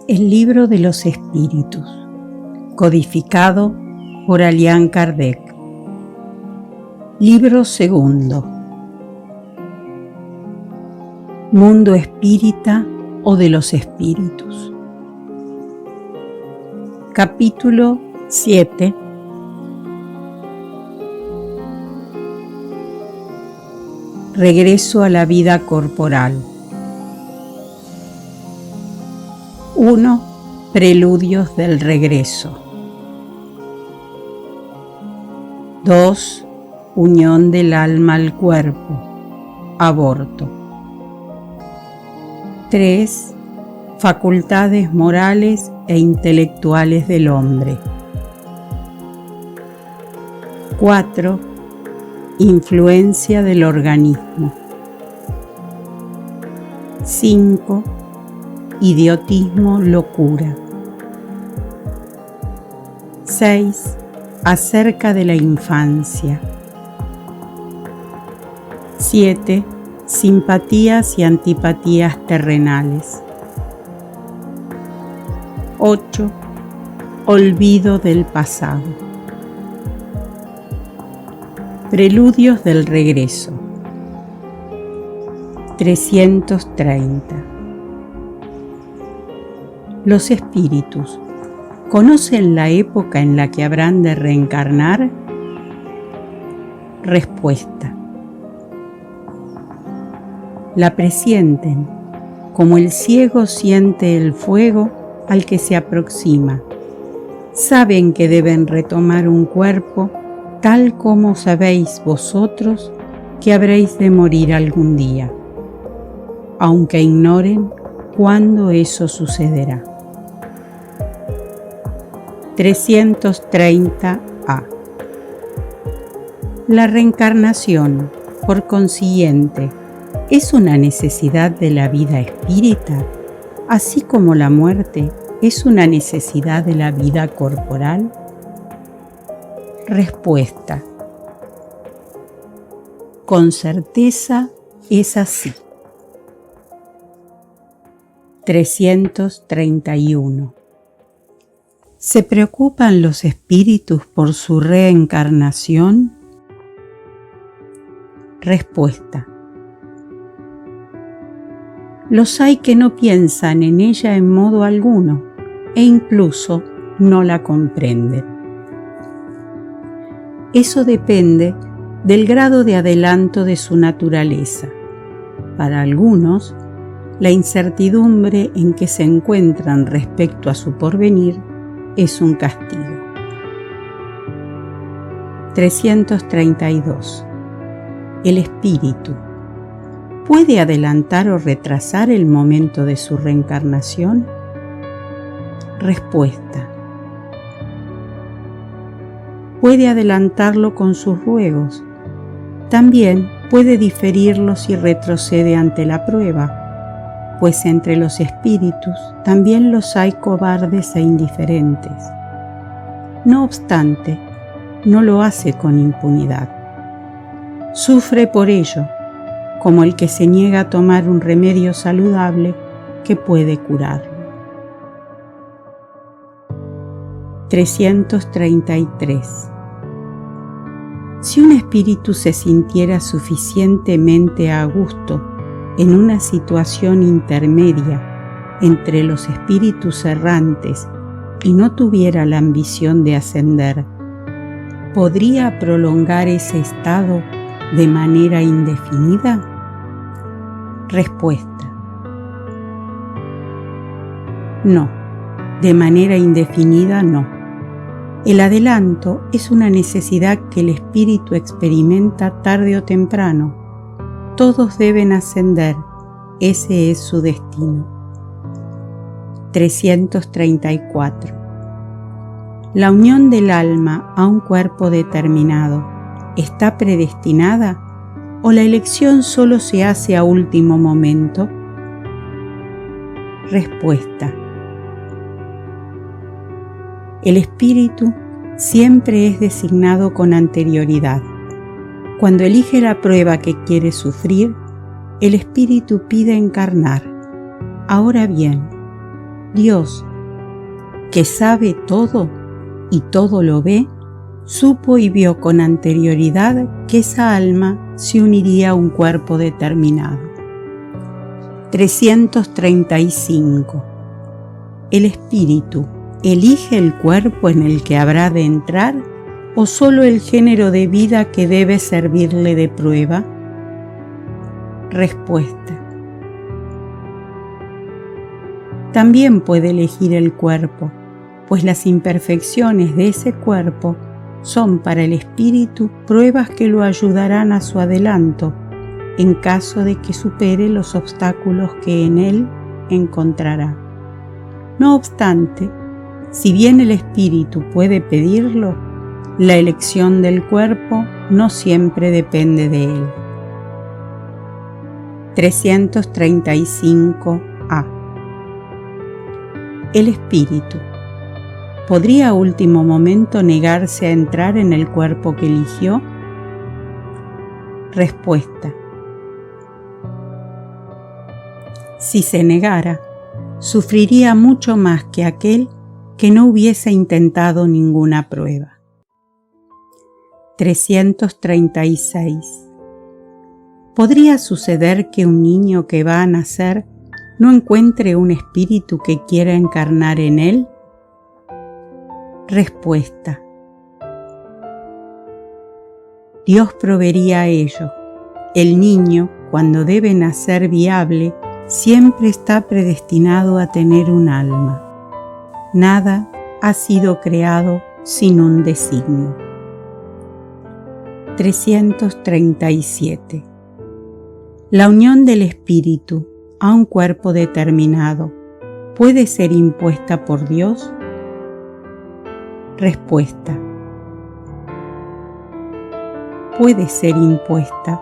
El libro de los espíritus, codificado por Allan Kardec. Libro segundo. Mundo espírita o de los espíritus. Capítulo 7. Regreso a la vida corporal. 1. Preludios del regreso. 2. Unión del alma al cuerpo. Aborto. 3. Facultades morales e intelectuales del hombre. 4. Influencia del organismo. 5. Idiotismo, locura. 6. Acerca de la infancia. 7. Simpatías y antipatías terrenales. 8. Olvido del pasado. Preludios del regreso. 330. Los espíritus, ¿conocen la época en la que habrán de reencarnar? Respuesta. La presienten, como el ciego siente el fuego al que se aproxima. Saben que deben retomar un cuerpo tal como sabéis vosotros que habréis de morir algún día, aunque ignoren cuándo eso sucederá. 330A. La reencarnación, por consiguiente, es una necesidad de la vida espírita, así como la muerte es una necesidad de la vida corporal. Respuesta. Con certeza es así. 331. ¿Se preocupan los espíritus por su reencarnación? Respuesta. Los hay que no piensan en ella en modo alguno e incluso no la comprenden. Eso depende del grado de adelanto de su naturaleza. Para algunos, la incertidumbre en que se encuentran respecto a su porvenir es un castigo. 332. El espíritu, ¿puede adelantar o retrasar el momento de su reencarnación? Respuesta. Puede adelantarlo con sus ruegos. También puede diferirlo si retrocede ante la prueba, pues entre los espíritus también los hay cobardes e indiferentes. No obstante, no lo hace con impunidad. Sufre por ello, como el que se niega a tomar un remedio saludable que puede curarlo. 333. Si un espíritu se sintiera suficientemente a gusto en una situación intermedia entre los espíritus errantes y no tuviera la ambición de ascender, ¿podría prolongar ese estado de manera indefinida? Respuesta. No, de manera indefinida no. El adelanto es una necesidad que el espíritu experimenta tarde o temprano. Todos deben ascender, ese es su destino. 334. La unión del alma a un cuerpo determinado ¿está predestinada o la elección solo se hace a último momento? Respuesta. El espíritu siempre es designado con anterioridad. Cuando elige la prueba que quiere sufrir, el espíritu pide encarnar. Ahora bien, Dios, que sabe todo y todo lo ve, supo y vio con anterioridad que esa alma se uniría a un cuerpo determinado. 335. ¿El espíritu elige el cuerpo en el que habrá de entrar o solo el género de vida que debe servirle de prueba? Respuesta. También puede elegir el cuerpo, pues las imperfecciones de ese cuerpo son para el espíritu pruebas que lo ayudarán a su adelanto en caso de que supere los obstáculos que en él encontrará. No obstante, si bien el espíritu puede pedirlo, la elección del cuerpo no siempre depende de él. 335a. El espíritu ¿podría a último momento negarse a entrar en el cuerpo que eligió? Respuesta. Si se negara, sufriría mucho más que aquel que no hubiese intentado ninguna prueba. 336. ¿Podría suceder que un niño que va a nacer no encuentre un espíritu que quiera encarnar en él? Respuesta. Dios proveería a ello. El niño, cuando debe nacer viable, siempre está predestinado a tener un alma. Nada ha sido creado sin un designio. 337. La unión del espíritu a un cuerpo determinado puede ser impuesta por Dios. Respuesta. Puede ser impuesta,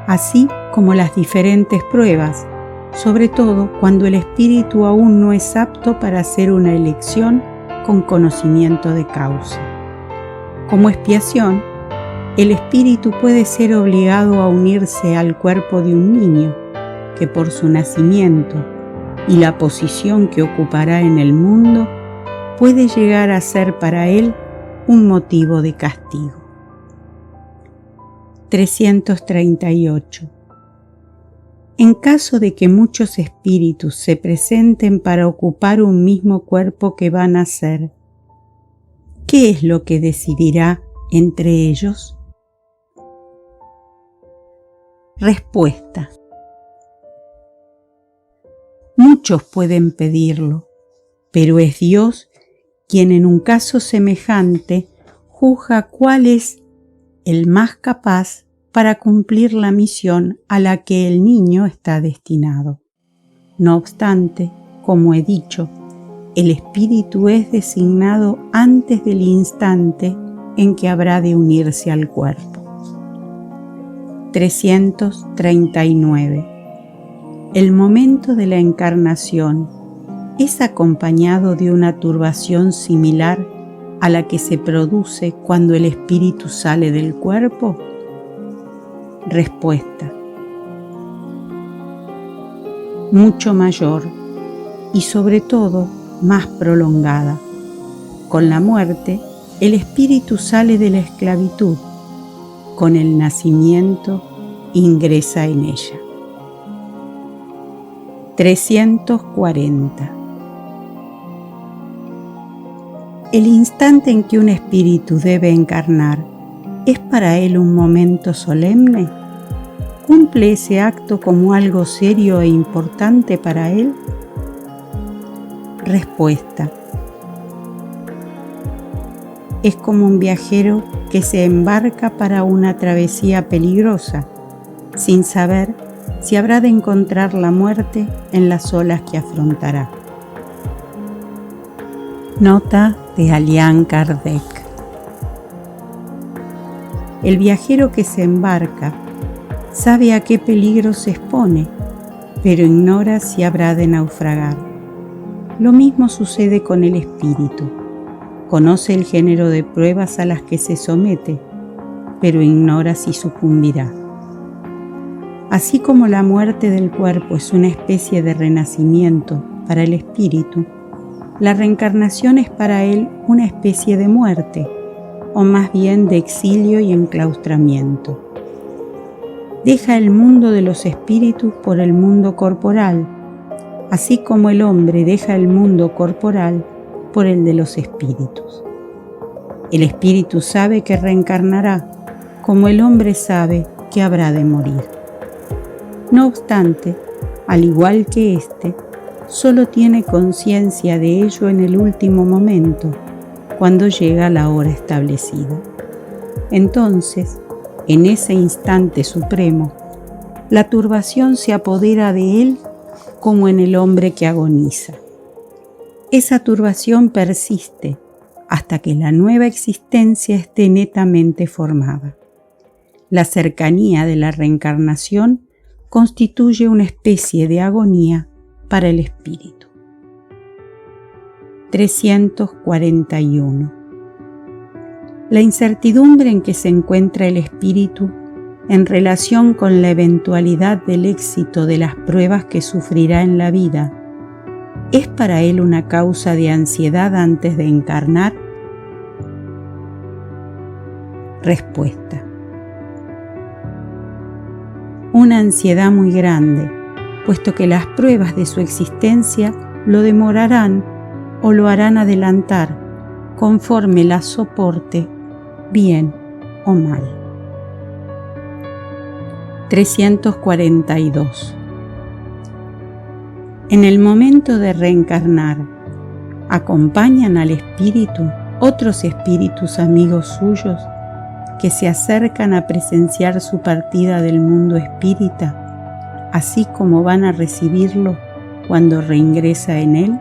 así como las diferentes pruebas, sobre todo cuando el espíritu aún no es apto para hacer una elección con conocimiento de causa. Como expiación, el espíritu puede ser obligado a unirse al cuerpo de un niño que por su nacimiento y la posición que ocupará en el mundo puede llegar a ser para él un motivo de castigo. 338. En caso de que muchos espíritus se presenten para ocupar un mismo cuerpo que va a nacer, ¿qué es lo que decidirá entre ellos? Respuesta. Muchos pueden pedirlo, pero es Dios quien en un caso semejante juzga cuál es el más capaz para cumplir la misión a la que el niño está destinado. No obstante, como he dicho, el espíritu es designado antes del instante en que habrá de unirse al cuerpo. 339. El momento de la encarnación es acompañado de una turbación similar a la que se produce cuando el espíritu sale del cuerpo. Respuesta. Mucho mayor y sobre todo más prolongada. Con la muerte, el espíritu sale de la esclavitud. Con el nacimiento, ingresa en ella. 340. El instante en que un espíritu debe encarnar, ¿es para él un momento solemne? ¿Cumple ese acto como algo serio e importante para él? Respuesta. Es como un viajero que se embarca para una travesía peligrosa, sin saber si habrá de encontrar la muerte en las olas que afrontará. Nota de Allan Kardec. El viajero que se embarca sabe a qué peligro se expone, pero ignora si habrá de naufragar. Lo mismo sucede con el espíritu. Conoce el género de pruebas a las que se somete, pero ignora si sucumbirá. Así como la muerte del cuerpo es una especie de renacimiento para el espíritu, La reencarnación es para él una especie de muerte, o más bien de exilio y enclaustramiento. Deja el mundo de los espíritus por el mundo corporal, así como el hombre deja el mundo corporal por el de los espíritus. El espíritu sabe que reencarnará, como el hombre sabe que habrá de morir. No obstante, al igual que éste, solo tiene conciencia de ello en el último momento, cuando llega la hora establecida. Entonces, en ese instante supremo, la turbación se apodera de él como en el hombre que agoniza. Esa turbación persiste hasta que la nueva existencia esté netamente formada. La cercanía de la reencarnación constituye una especie de agonía para el espíritu. 341. La incertidumbre en que se encuentra el espíritu en relación con la eventualidad del éxito de las pruebas que sufrirá en la vida, ¿es para él una causa de ansiedad antes de encarnar? Respuesta: una ansiedad muy grande, puesto que las pruebas de su existencia lo demorarán o lo harán adelantar conforme las soporte, bien o mal. 342. En el momento de reencarnar, ¿acompañan al espíritu otros espíritus amigos suyos que se acercan a presenciar su partida del mundo espírita, así como van a recibirlo cuando reingresa en él?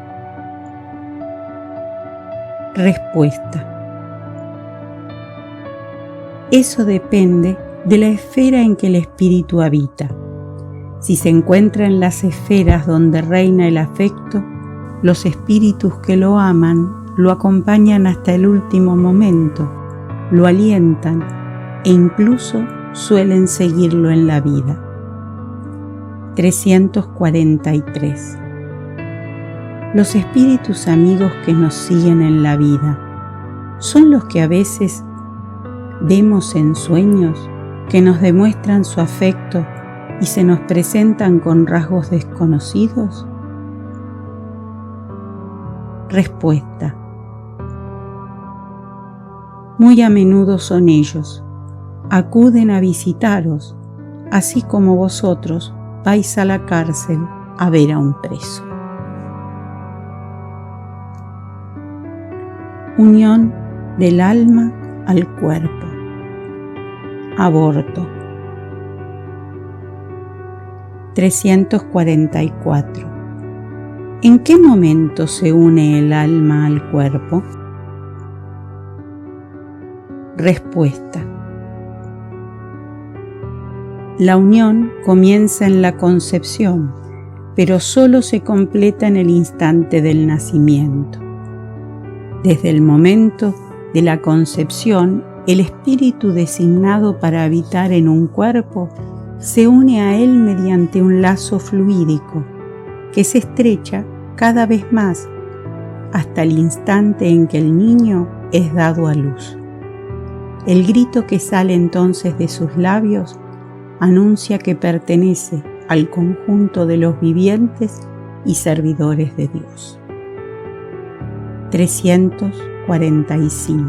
Respuesta: eso depende de la esfera en que el espíritu habita. Si se encuentra en las esferas donde reina el afecto, los espíritus que lo aman lo acompañan hasta el último momento, lo alientan e incluso suelen seguirlo en la vida. 343. Los espíritus amigos que nos siguen en la vida son los que a veces vemos en sueños, que nos demuestran su afecto y se nos presentan con rasgos desconocidos. Respuesta: muy a menudo son ellos. Acuden a visitaros, así como vosotros vais a la cárcel a ver a un preso. Unión del alma al cuerpo. Aborto. 344. ¿En qué momento se une el alma al cuerpo? Respuesta: la unión comienza en la concepción, pero solo se completa en el instante del nacimiento. Desde el momento de la concepción, el espíritu designado para habitar en un cuerpo se une a él mediante un lazo fluídico que se estrecha cada vez más hasta el instante en que el niño es dado a luz. El grito que sale entonces de sus labios anuncia que pertenece al conjunto de los vivientes y servidores de Dios. 345.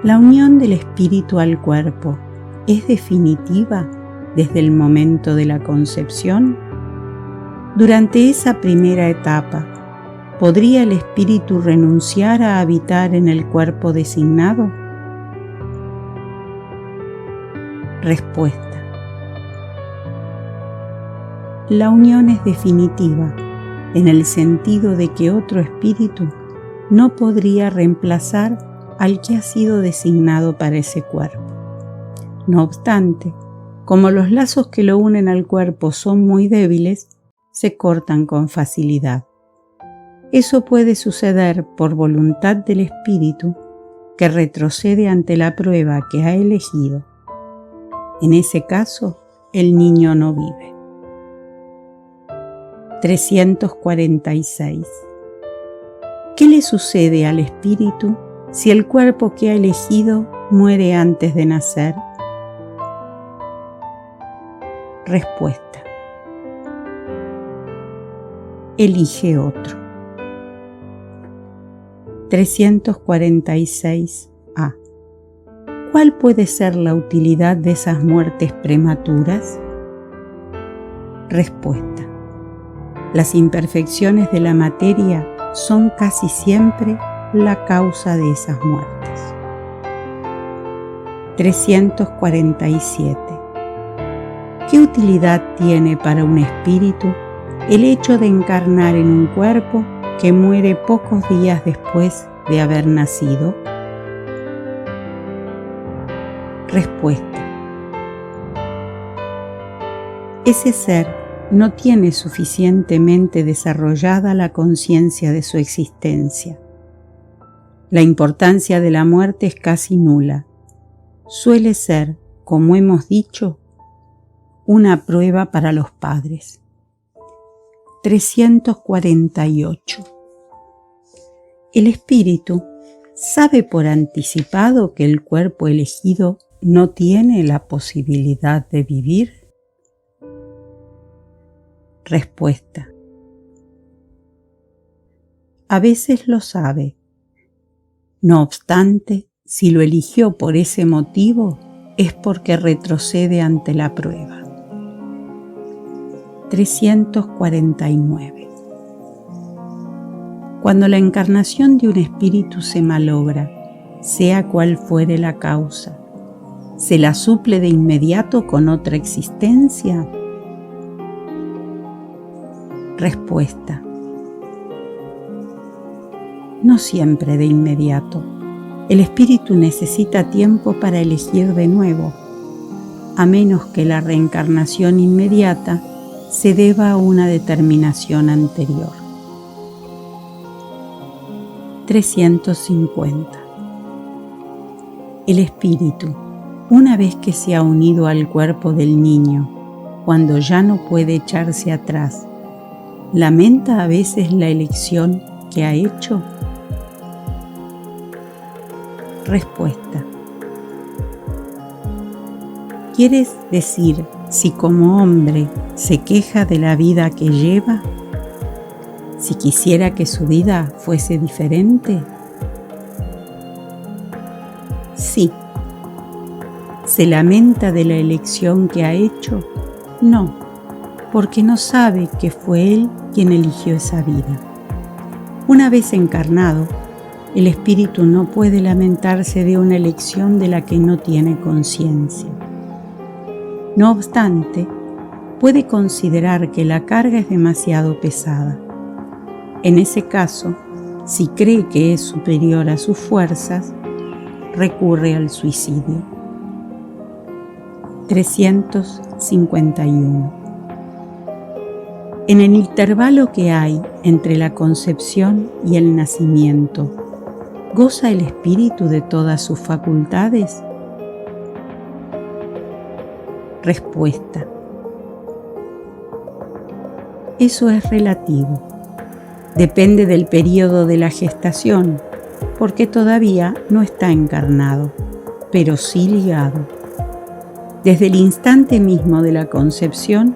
La unión del espíritu al cuerpo ¿es definitiva desde el momento de la concepción? Durante esa primera etapa, ¿podría el espíritu renunciar a habitar en el cuerpo designado? Respuesta: la unión es definitiva en el sentido de que otro espíritu no podría reemplazar al que ha sido designado para ese cuerpo. No obstante, como los lazos que lo unen al cuerpo son muy débiles, se cortan con facilidad. Eso puede suceder por voluntad del espíritu que retrocede ante la prueba que ha elegido. En ese caso, el niño no vive. 346. ¿Qué le sucede al espíritu si el cuerpo que ha elegido muere antes de nacer? Respuesta: elige otro. 346a. ¿Cuál puede ser la utilidad de esas muertes prematuras? Respuesta: las imperfecciones de la materia son casi siempre la causa de esas muertes. 347. ¿Qué utilidad tiene para un espíritu el hecho de encarnar en un cuerpo que muere pocos días después de haber nacido? Respuesta: ese ser no tiene suficientemente desarrollada la conciencia de su existencia. La importancia de la muerte es casi nula. Suele ser, como hemos dicho, una prueba para los padres. 348. El espíritu sabe por anticipado que el cuerpo elegido no tiene la posibilidad de vivir. Respuesta: a veces lo sabe. No obstante, si lo eligió por ese motivo, es porque retrocede ante la prueba. 349. Cuando la encarnación de un espíritu se malogra, sea cual fuere la causa, ¿se la suple de inmediato con otra existencia? Respuesta: no siempre de inmediato. El espíritu necesita tiempo para elegir de nuevo, a menos que la reencarnación inmediata se deba a una determinación anterior. 350. El espíritu, una vez que se ha unido al cuerpo del niño, cuando ya no puede echarse atrás, ¿lamenta a veces la elección que ha hecho? Respuesta: ¿quieres decir si como hombre se queja de la vida que lleva? Si quisiera que su vida fuese diferente. Sí. ¿Se lamenta de la elección que ha hecho? No, porque no sabe que fue él quien eligió esa vida. Una vez encarnado, el espíritu no puede lamentarse de una elección de la que no tiene conciencia. No obstante, puede considerar que la carga es demasiado pesada. En ese caso, si cree que es superior a sus fuerzas, recurre al suicidio. 351. En el intervalo que hay entre la concepción y el nacimiento, ¿goza el espíritu de todas sus facultades? Respuesta: eso es relativo. Depende del período de la gestación, porque todavía no está encarnado, pero sí ligado. Desde el instante mismo de la concepción,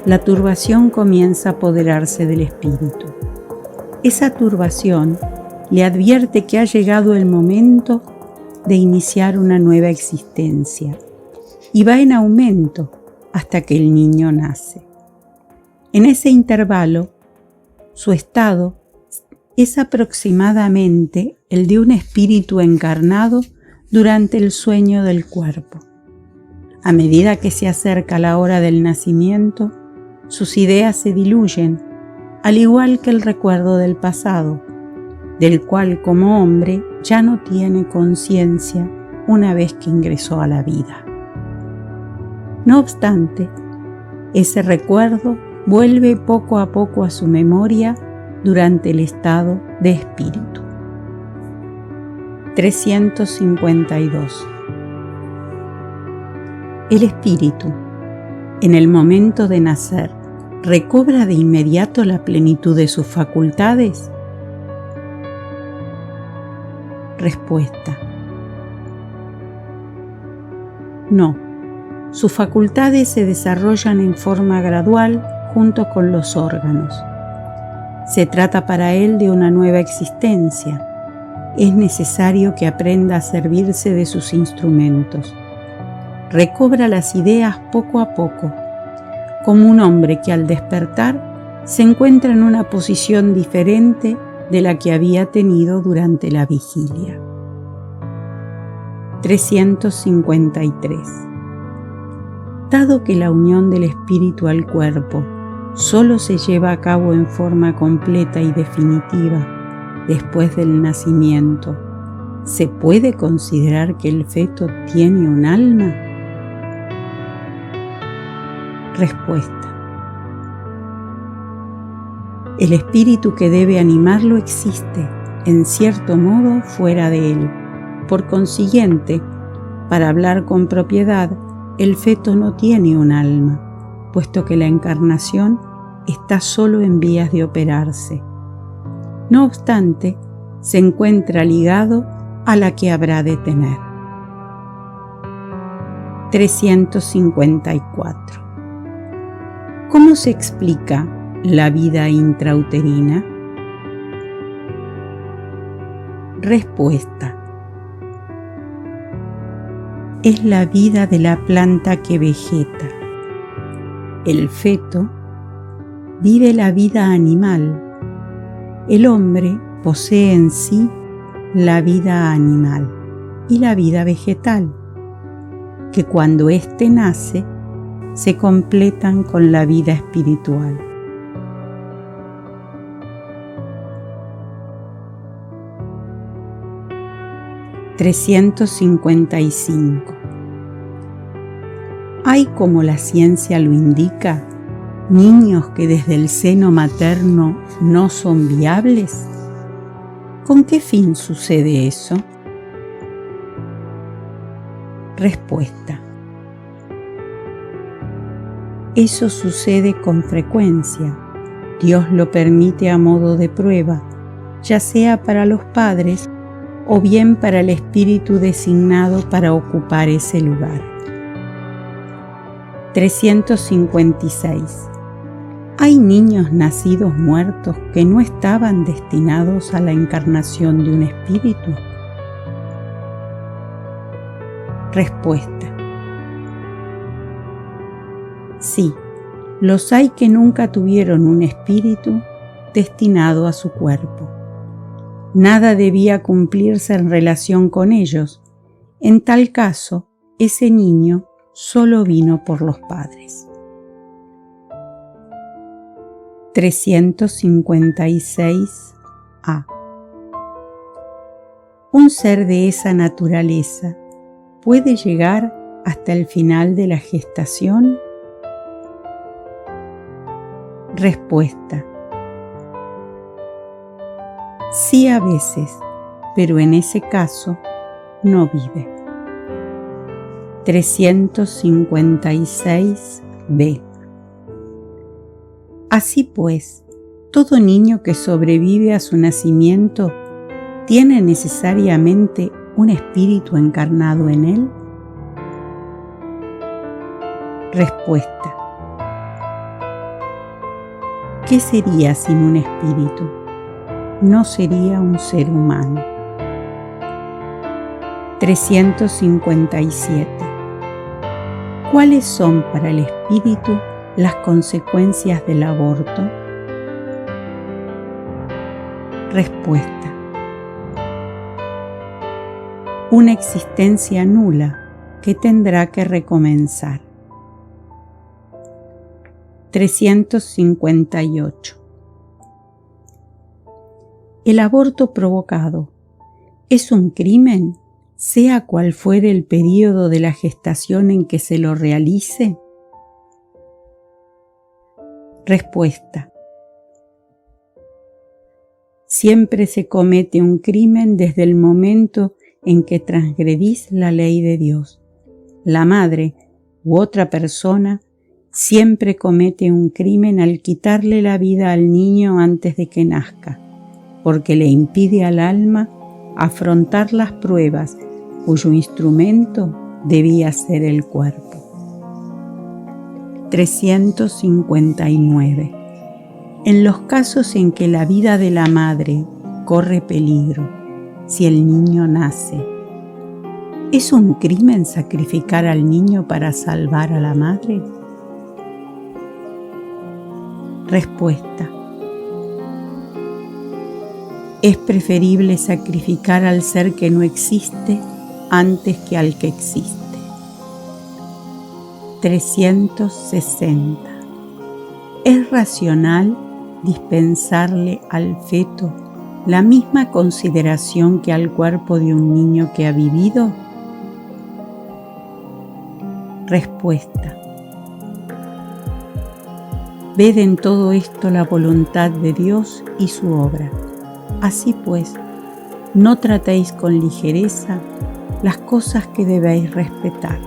la turbación comienza a apoderarse del espíritu. Esa turbación le advierte que ha llegado el momento de iniciar una nueva existencia y va en aumento hasta que el niño nace. En ese intervalo, su estado es aproximadamente el de un espíritu encarnado durante el sueño del cuerpo. A medida que se acerca la hora del nacimiento, sus ideas se diluyen, al igual que el recuerdo del pasado, del cual como hombre ya no tiene conciencia una vez que ingresó a la vida. No obstante, ese recuerdo vuelve poco a poco a su memoria durante el estado de espíritu. 352. El espíritu, en el momento de nacer, ¿recobra de inmediato la plenitud de sus facultades? Respuesta: no, sus facultades se desarrollan en forma gradual junto con los órganos. Se trata para él de una nueva existencia. Es necesario que aprenda a servirse de sus instrumentos. Recobra las ideas poco a poco, como un hombre que al despertar se encuentra en una posición diferente de la que había tenido durante la vigilia. 353. Dado que la unión del espíritu al cuerpo solo se lleva a cabo en forma completa y definitiva después del nacimiento, ¿se puede considerar que el feto tiene un alma? Respuesta: el espíritu que debe animarlo existe, en cierto modo, fuera de él. Por consiguiente, para hablar con propiedad, el feto no tiene un alma, puesto que la encarnación está solo en vías de operarse. No obstante, se encuentra ligado a la que habrá de tener. 354. ¿Cómo se explica la vida intrauterina? Respuesta: es la vida de la planta que vegeta. El feto vive la vida animal. El hombre posee en sí la vida animal y la vida vegetal, que cuando éste nace se completan con la vida espiritual. (355) ¿Hay, como la ciencia lo indica, niños que desde el seno materno no son viables? ¿Con qué fin sucede eso? Respuesta: eso sucede con frecuencia. Dios lo permite a modo de prueba, ya sea para los padres o bien para el espíritu designado para ocupar ese lugar. 356. ¿Hay niños nacidos muertos que no estaban destinados a la encarnación de un espíritu? Respuesta: sí, los hay que nunca tuvieron un espíritu destinado a su cuerpo. Nada debía cumplirse en relación con ellos. En tal caso, ese niño solo vino por los padres. 356a. ¿Un ser de esa naturaleza puede llegar hasta el final de la gestación? Respuesta: sí, a veces, pero en ese caso no vive. 356b. Así pues, todo niño que sobrevive a su nacimiento tiene necesariamente un espíritu encarnado en él. Respuesta: ¿qué sería sin un espíritu? No sería un ser humano. 357. ¿Cuáles son para el espíritu las consecuencias del aborto? Respuesta: una existencia nula que tendrá que recomenzar. 358. ¿El aborto provocado es un crimen, sea cual fuere el período de la gestación en que se lo realice? Respuesta: siempre se comete un crimen desde el momento en que transgredís la ley de Dios. La madre u otra persona siempre comete un crimen al quitarle la vida al niño antes de que nazca, porque le impide al alma afrontar las pruebas cuyo instrumento debía ser el cuerpo. 359. En los casos en que la vida de la madre corre peligro, si el niño nace, ¿es un crimen sacrificar al niño para salvar a la madre? Respuesta. Es preferible sacrificar al ser que no existe antes que al que existe. 360. ¿Es racional dispensarle al feto la misma consideración que al cuerpo de un niño que ha vivido? Respuesta. Ved en todo esto la voluntad de Dios y su obra. Así pues, no tratéis con ligereza las cosas que debéis respetar.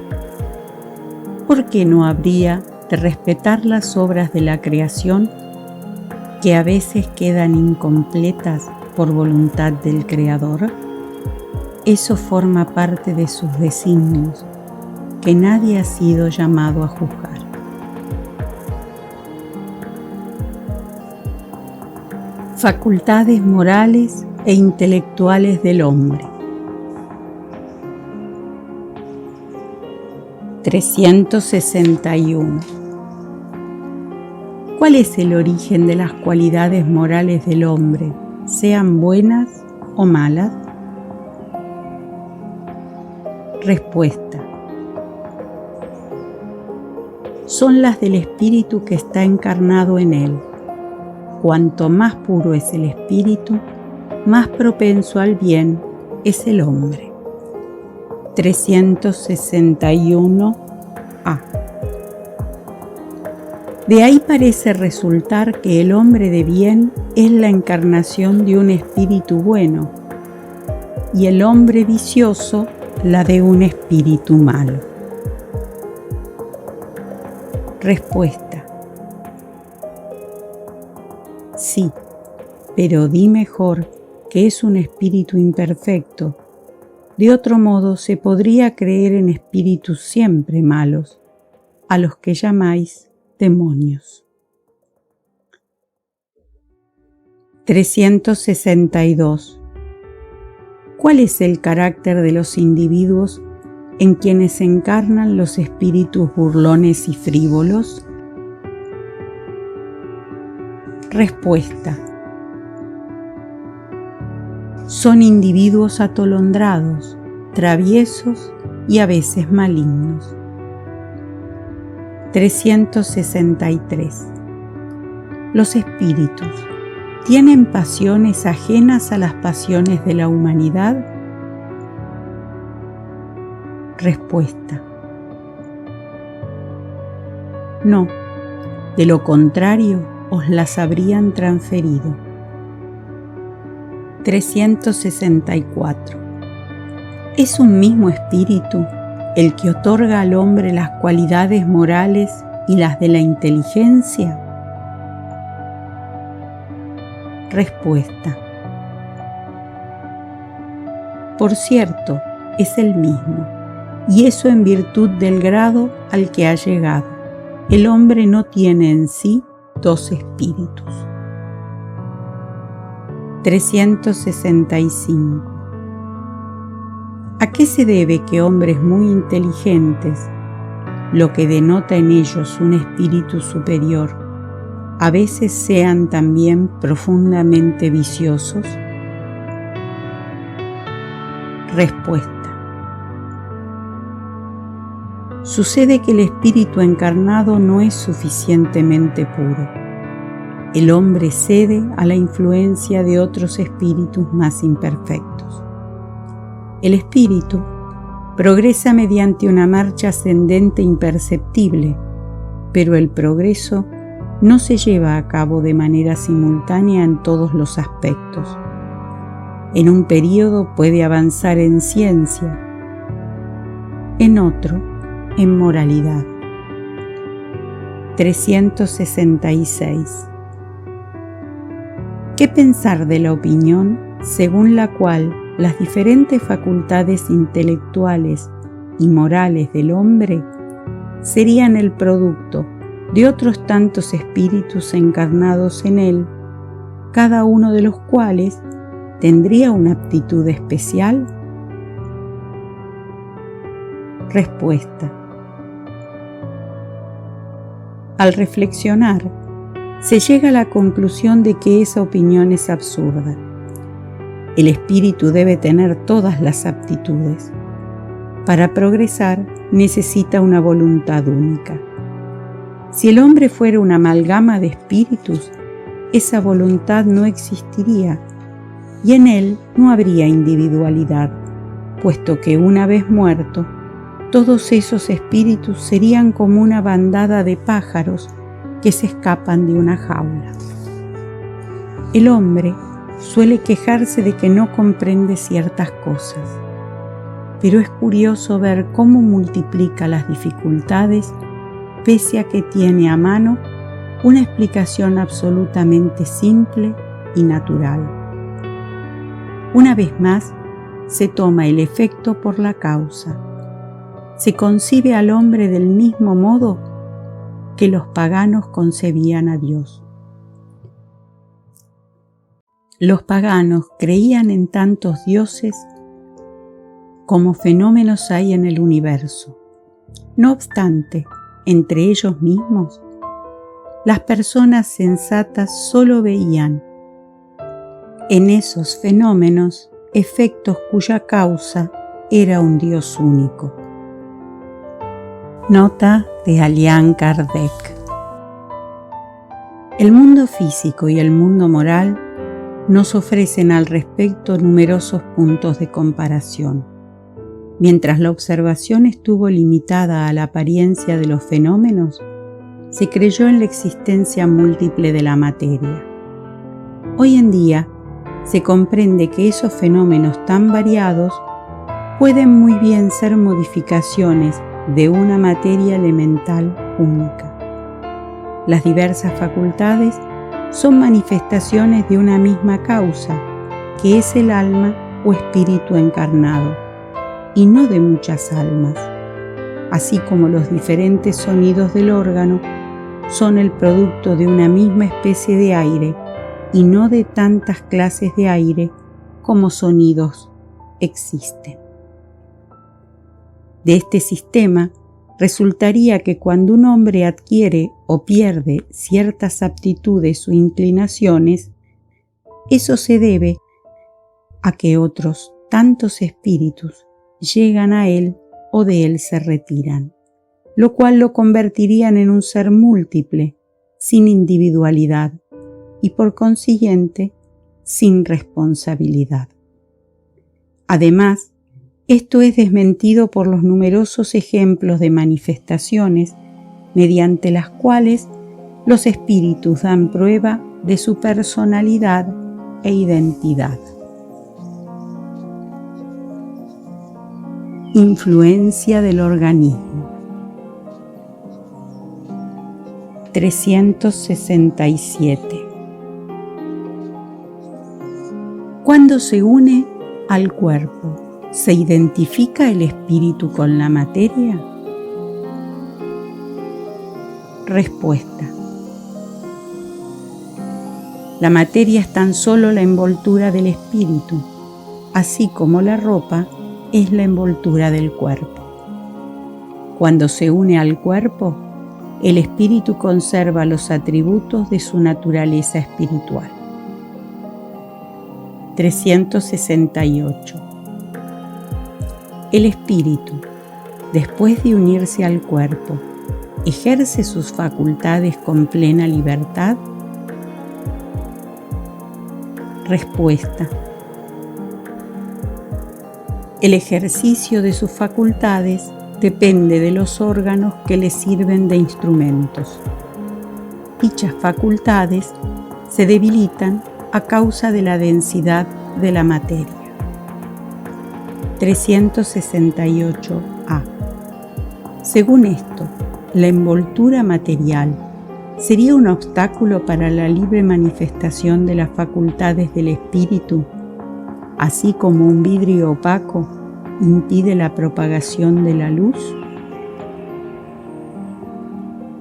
¿Por qué no habría de respetar las obras de la creación que a veces quedan incompletas por voluntad del Creador? Eso forma parte de sus designios, que nadie ha sido llamado a juzgar. Facultades morales e intelectuales del hombre. 361. ¿Cuál es el origen de las cualidades morales del hombre, sean buenas o malas? Respuesta. Son las del espíritu que está encarnado en él. Cuanto más puro es el espíritu, más propenso al bien es el hombre. 361a. De ahí parece resultar que el hombre de bien es la encarnación de un espíritu bueno y el hombre vicioso la de un espíritu malo. Respuesta. Sí, pero di mejor que es un espíritu imperfecto. De otro modo se podría creer en espíritus siempre malos, a los que llamáis demonios. 362. ¿Cuál es el carácter de los individuos en quienes encarnan los espíritus burlones y frívolos? Respuesta. Son individuos atolondrados, traviesos y a veces malignos. 363. Los espíritus ¿tienen pasiones ajenas a las pasiones de la humanidad? Respuesta. No, de lo contrario os las habrían transferido. 364. ¿Es un mismo espíritu el que otorga al hombre las cualidades morales y las de la inteligencia? Respuesta. Por cierto, es el mismo, y eso en virtud del grado al que ha llegado. El hombre no tiene en sí dos espíritus. 365. ¿A qué se debe que hombres muy inteligentes, lo que denota en ellos un espíritu superior, a veces sean también profundamente viciosos? Respuesta. Sucede que el espíritu encarnado no es suficientemente puro. El hombre cede a la influencia de otros espíritus más imperfectos. El espíritu progresa mediante una marcha ascendente imperceptible, pero el progreso no se lleva a cabo de manera simultánea en todos los aspectos. En un período puede avanzar en ciencia, en otro en moralidad. 366. ¿Qué pensar de la opinión según la cual las diferentes facultades intelectuales y morales del hombre serían el producto de otros tantos espíritus encarnados en él, cada uno de los cuales tendría una aptitud especial? Respuesta. Al reflexionar, se llega a la conclusión de que esa opinión es absurda. El espíritu debe tener todas las aptitudes. Para progresar, necesita una voluntad única. Si el hombre fuera una amalgama de espíritus, esa voluntad no existiría y en él no habría individualidad, puesto que una vez muerto, todos esos espíritus serían como una bandada de pájaros que se escapan de una jaula. El hombre suele quejarse de que no comprende ciertas cosas, pero es curioso ver cómo multiplica las dificultades pese a que tiene a mano una explicación absolutamente simple y natural. Una vez más, se toma el efecto por la causa. Se concibe al hombre del mismo modo que los paganos concebían a Dios. Los paganos creían en tantos dioses como fenómenos hay en el universo. No obstante, entre ellos mismos, las personas sensatas solo veían en esos fenómenos efectos cuya causa era un Dios único. Nota de Allan Kardec. El mundo físico y el mundo moral nos ofrecen al respecto numerosos puntos de comparación. Mientras la observación estuvo limitada a la apariencia de los fenómenos, se creyó en la existencia múltiple de la materia. Hoy en día, se comprende que esos fenómenos tan variados pueden muy bien ser modificaciones de una materia elemental única. Las diversas facultades son manifestaciones de una misma causa, que es el alma o espíritu encarnado, y no de muchas almas, así como los diferentes sonidos del órgano son el producto de una misma especie de aire y no de tantas clases de aire como sonidos existen. De este sistema resultaría que cuando un hombre adquiere o pierde ciertas aptitudes o inclinaciones, eso se debe a que otros tantos espíritus llegan a él o de él se retiran, lo cual lo convertirían en un ser múltiple, sin individualidad y por consiguiente sin responsabilidad. Además, esto es desmentido por los numerosos ejemplos de manifestaciones mediante las cuales los espíritus dan prueba de su personalidad e identidad. Influencia del organismo. 367. Cuando se une al cuerpo, ¿se identifica el espíritu con la materia? Respuesta. La materia es tan solo la envoltura del espíritu, así como la ropa es la envoltura del cuerpo. Cuando se une al cuerpo, el espíritu conserva los atributos de su naturaleza espiritual. 368. El espíritu, después de unirse al cuerpo, ¿ejerce sus facultades con plena libertad? Respuesta. El ejercicio de sus facultades depende de los órganos que le sirven de instrumentos. Dichas facultades se debilitan a causa de la densidad de la materia. 368a. Según esto, la envoltura material sería un obstáculo para la libre manifestación de las facultades del espíritu. así como un vidrio opaco impide la propagación de la luz?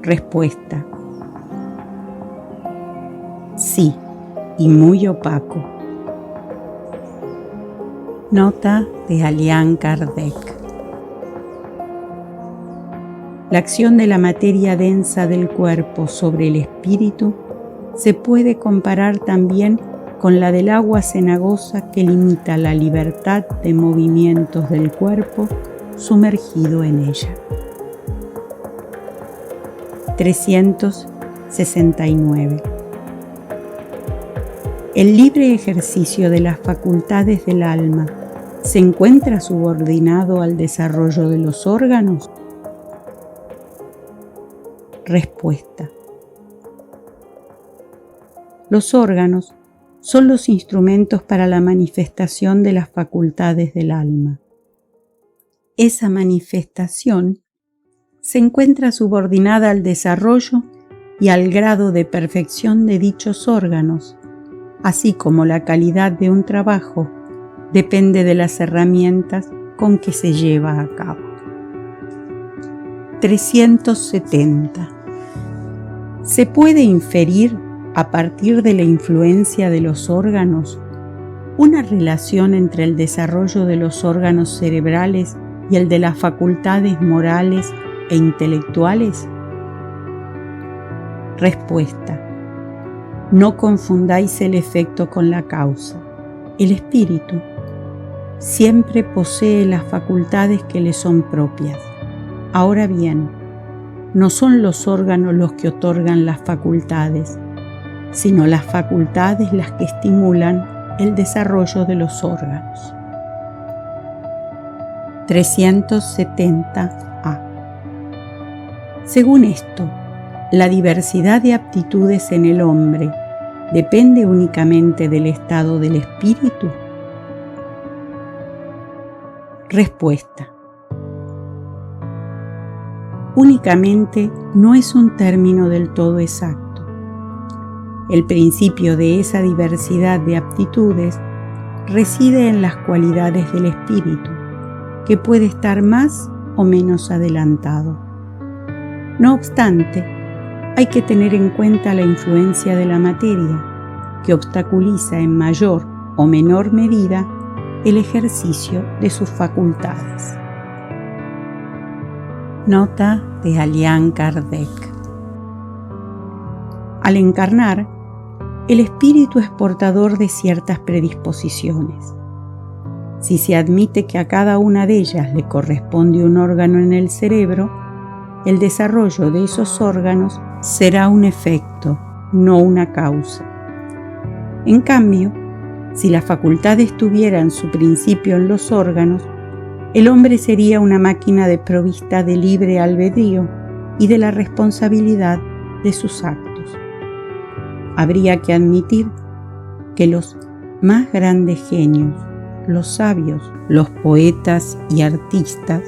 Respuesta: sí, y muy opaco. Nota de Allan Kardec. La acción de la materia densa del cuerpo sobre el espíritu se puede comparar también con la del agua cenagosa que limita la libertad de movimientos del cuerpo sumergido en ella. 369. ¿El libre ejercicio de las facultades del alma se encuentra subordinado al desarrollo de los órganos? Respuesta: los órganos son los instrumentos para la manifestación de las facultades del alma. Esa manifestación se encuentra subordinada al desarrollo y al grado de perfección de dichos órganos, así como la calidad de un trabajo depende de las herramientas con que se lleva a cabo. 370. ¿Se puede inferir, a partir de la influencia de los órganos, una relación entre el desarrollo de los órganos cerebrales y el de las facultades morales e intelectuales? Respuesta: no confundáis el efecto con la causa. El espíritu siempre posee las facultades que le son propias. Ahora bien, no son los órganos los que otorgan las facultades, sino las facultades las que estimulan el desarrollo de los órganos. 370a. Según esto, la diversidad de aptitudes en el hombre depende únicamente del estado del espíritu. Respuesta: únicamente no es un término del todo exacto. El principio de esa diversidad de aptitudes reside en las cualidades del espíritu, que puede estar más o menos adelantado. No obstante, hay que tener en cuenta la influencia de la materia, que obstaculiza en mayor o menor medida el ejercicio de sus facultades. Nota de Allan Kardec. Al encarnar, el espíritu es portador de ciertas predisposiciones. Si se admite que a cada una de ellas le corresponde un órgano en el cerebro, el desarrollo de esos órganos será un efecto, no una causa. En cambio, si las facultades tuvieran su principio en los órganos, el hombre sería una máquina desprovista de libre albedrío y de la responsabilidad de sus actos. Habría que admitir que los más grandes genios, los sabios, los poetas y artistas,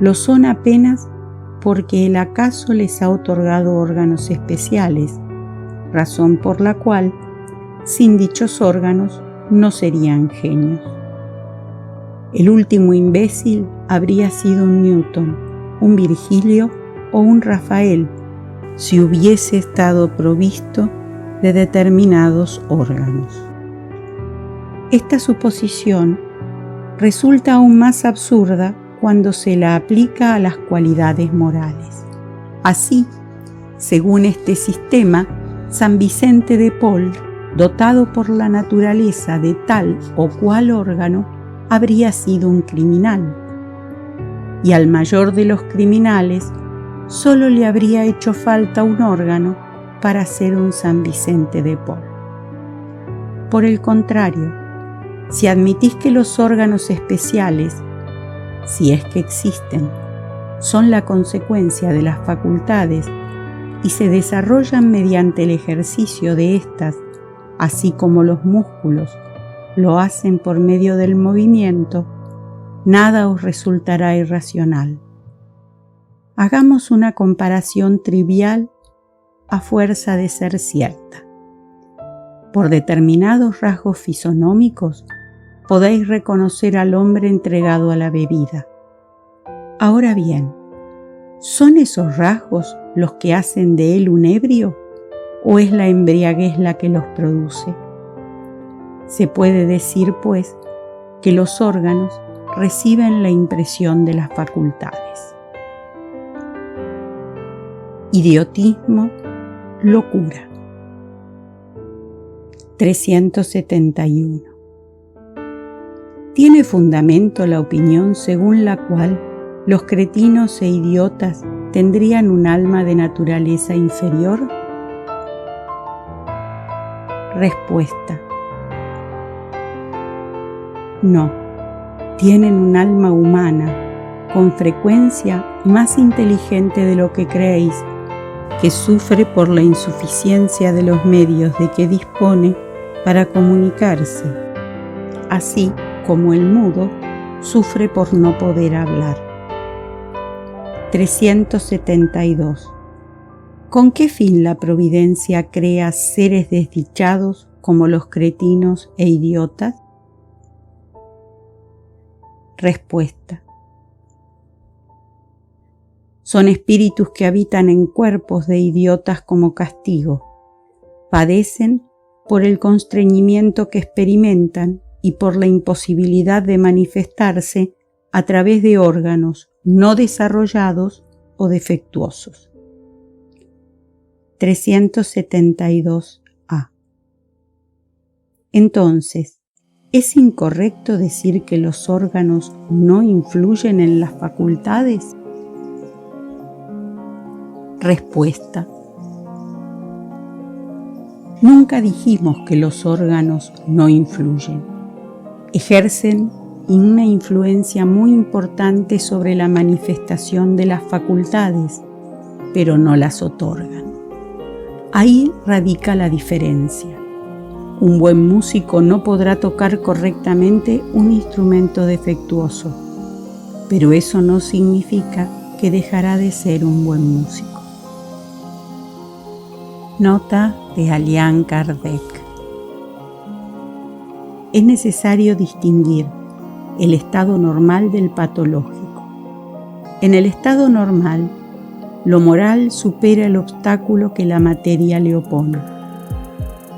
lo son apenas porque el acaso les ha otorgado órganos especiales, razón por la cual, sin dichos órganos, no serían genios. El último imbécil habría sido un Newton, un Virgilio o un Rafael, si hubiese estado provisto de determinados órganos. Esta suposición resulta aún más absurda cuando se la aplica a las cualidades morales. Así, según este sistema, San Vicente de Paul, dotado por la naturaleza de tal o cual órgano, habría sido un criminal, y al mayor de los criminales solo le habría hecho falta un órgano para ser un San Vicente de Paul. Por el contrario, si admitís que los órganos especiales, si es que existen, son la consecuencia de las facultades y se desarrollan mediante el ejercicio de éstas, así como los músculos lo hacen por medio del movimiento, nada os resultará irracional. Hagamos una comparación trivial a fuerza de ser cierta. Por determinados rasgos fisonómicos, podéis reconocer al hombre entregado a la bebida. Ahora bien, ¿son esos rasgos los que hacen de él un ebrio o es la embriaguez la que los produce? Se puede decir, pues, que los órganos reciben la impresión de las facultades. Idiotismo, locura. 371. ¿Tiene fundamento la opinión según la cual los cretinos e idiotas tendrían un alma de naturaleza inferior? Respuesta: no, tienen un alma humana, con frecuencia más inteligente de lo que creéis, que sufre por la insuficiencia de los medios de que dispone para comunicarse, así como el mudo sufre por no poder hablar. 372. ¿Con qué fin la providencia crea seres desdichados como los cretinos e idiotas? Respuesta: son espíritus que habitan en cuerpos de idiotas como castigo. Padecen por el constreñimiento que experimentan y por la imposibilidad de manifestarse a través de órganos no desarrollados o defectuosos. 372a. Entonces, ¿es incorrecto decir que los órganos no influyen en las facultades? Respuesta: nunca dijimos que los órganos no influyen. Ejercen una influencia muy importante sobre la manifestación de las facultades, pero no las otorgan. Ahí radica la diferencia. Un buen músico no podrá tocar correctamente un instrumento defectuoso, pero eso no significa que dejará de ser un buen músico. Nota de Allan Kardec. Es necesario distinguir el estado normal del patológico. En el estado normal, lo moral supera el obstáculo que la materia le opone.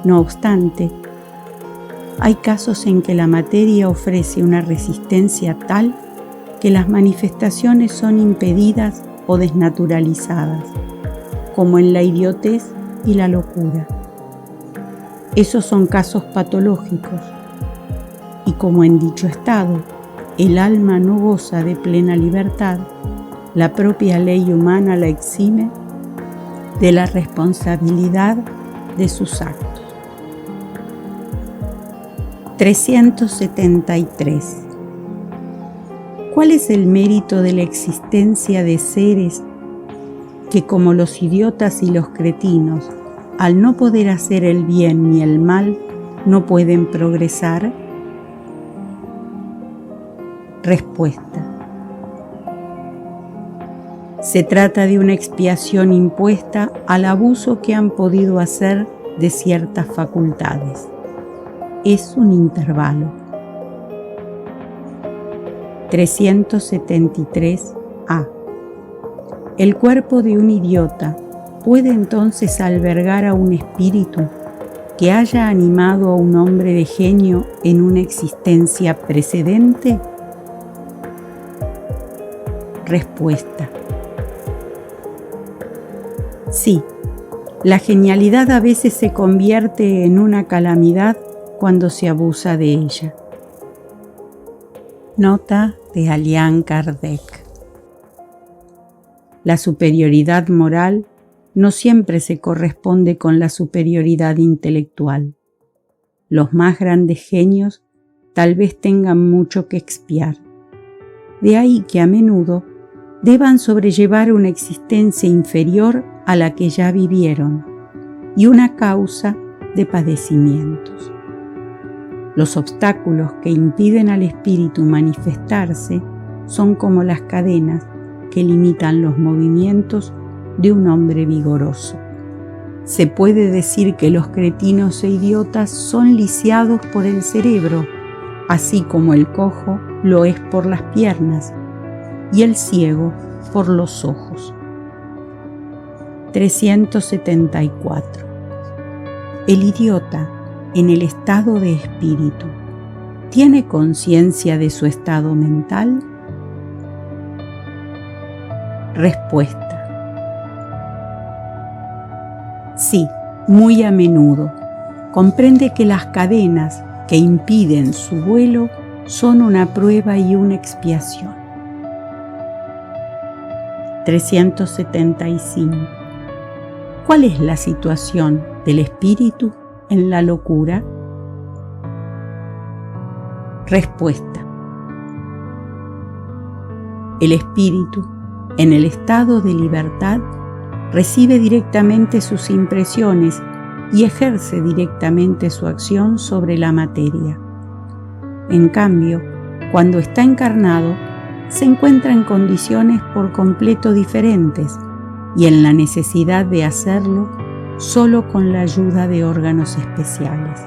No obstante, hay casos en que la materia ofrece una resistencia tal que las manifestaciones son impedidas o desnaturalizadas, como en la idiotez y la locura. Esos son casos patológicos, y como en dicho estado el alma no goza de plena libertad, la propia ley humana la exime de la responsabilidad de sus actos. 373. ¿Cuál es el mérito de la existencia de seres que, como los idiotas y los cretinos, al no poder hacer el bien ni el mal, no pueden progresar? Respuesta: se trata de una expiación impuesta al abuso que han podido hacer de ciertas facultades. Es un intervalo. 373a. El cuerpo de un idiota puede entonces albergar a un espíritu que haya animado a un hombre de genio en una existencia precedente. Respuesta: sí, la genialidad a veces se convierte en una calamidad cuando se abusa de ella. Nota de Allan Kardec. La superioridad moral no siempre se corresponde con la superioridad intelectual. Los más grandes genios tal vez tengan mucho que expiar. De ahí que a menudo deban sobrellevar una existencia inferior a la que ya vivieron y una causa de padecimientos. Los obstáculos que impiden al espíritu manifestarse son como las cadenas que limitan los movimientos de un hombre vigoroso. Se puede decir que los cretinos e idiotas son lisiados por el cerebro así como el cojo lo es por las piernas y el ciego por los ojos. 374. El idiota, en el estado de espíritu, ¿tiene conciencia de su estado mental? Respuesta. Sí, muy a menudo. Comprende que las cadenas que impiden su vuelo son una prueba y una expiación. 375. ¿Cuál es la situación del espíritu en la locura? Respuesta. El espíritu, en el estado de libertad, recibe directamente sus impresiones y ejerce directamente su acción sobre la materia. En cambio, cuando está encarnado, se encuentra en condiciones por completo diferentes y en la necesidad de hacerlo solo con la ayuda de órganos especiales.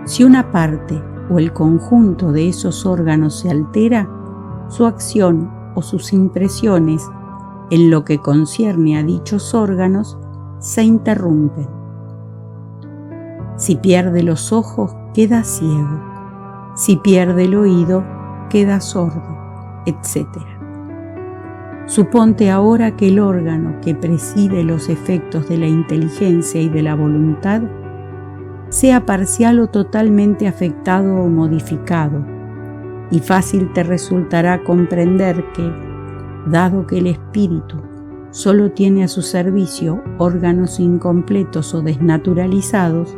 Si una parte o el conjunto de esos órganos se altera, su acción o sus impresiones en lo que concierne a dichos órganos se interrumpen. Si pierde los ojos, queda ciego. Si pierde el oído, queda sordo, etc. Suponte ahora que el órgano que preside los efectos de la inteligencia y de la voluntad sea parcial o totalmente afectado o modificado, y fácil te resultará comprender que, dado que el espíritu solo tiene a su servicio órganos incompletos o desnaturalizados,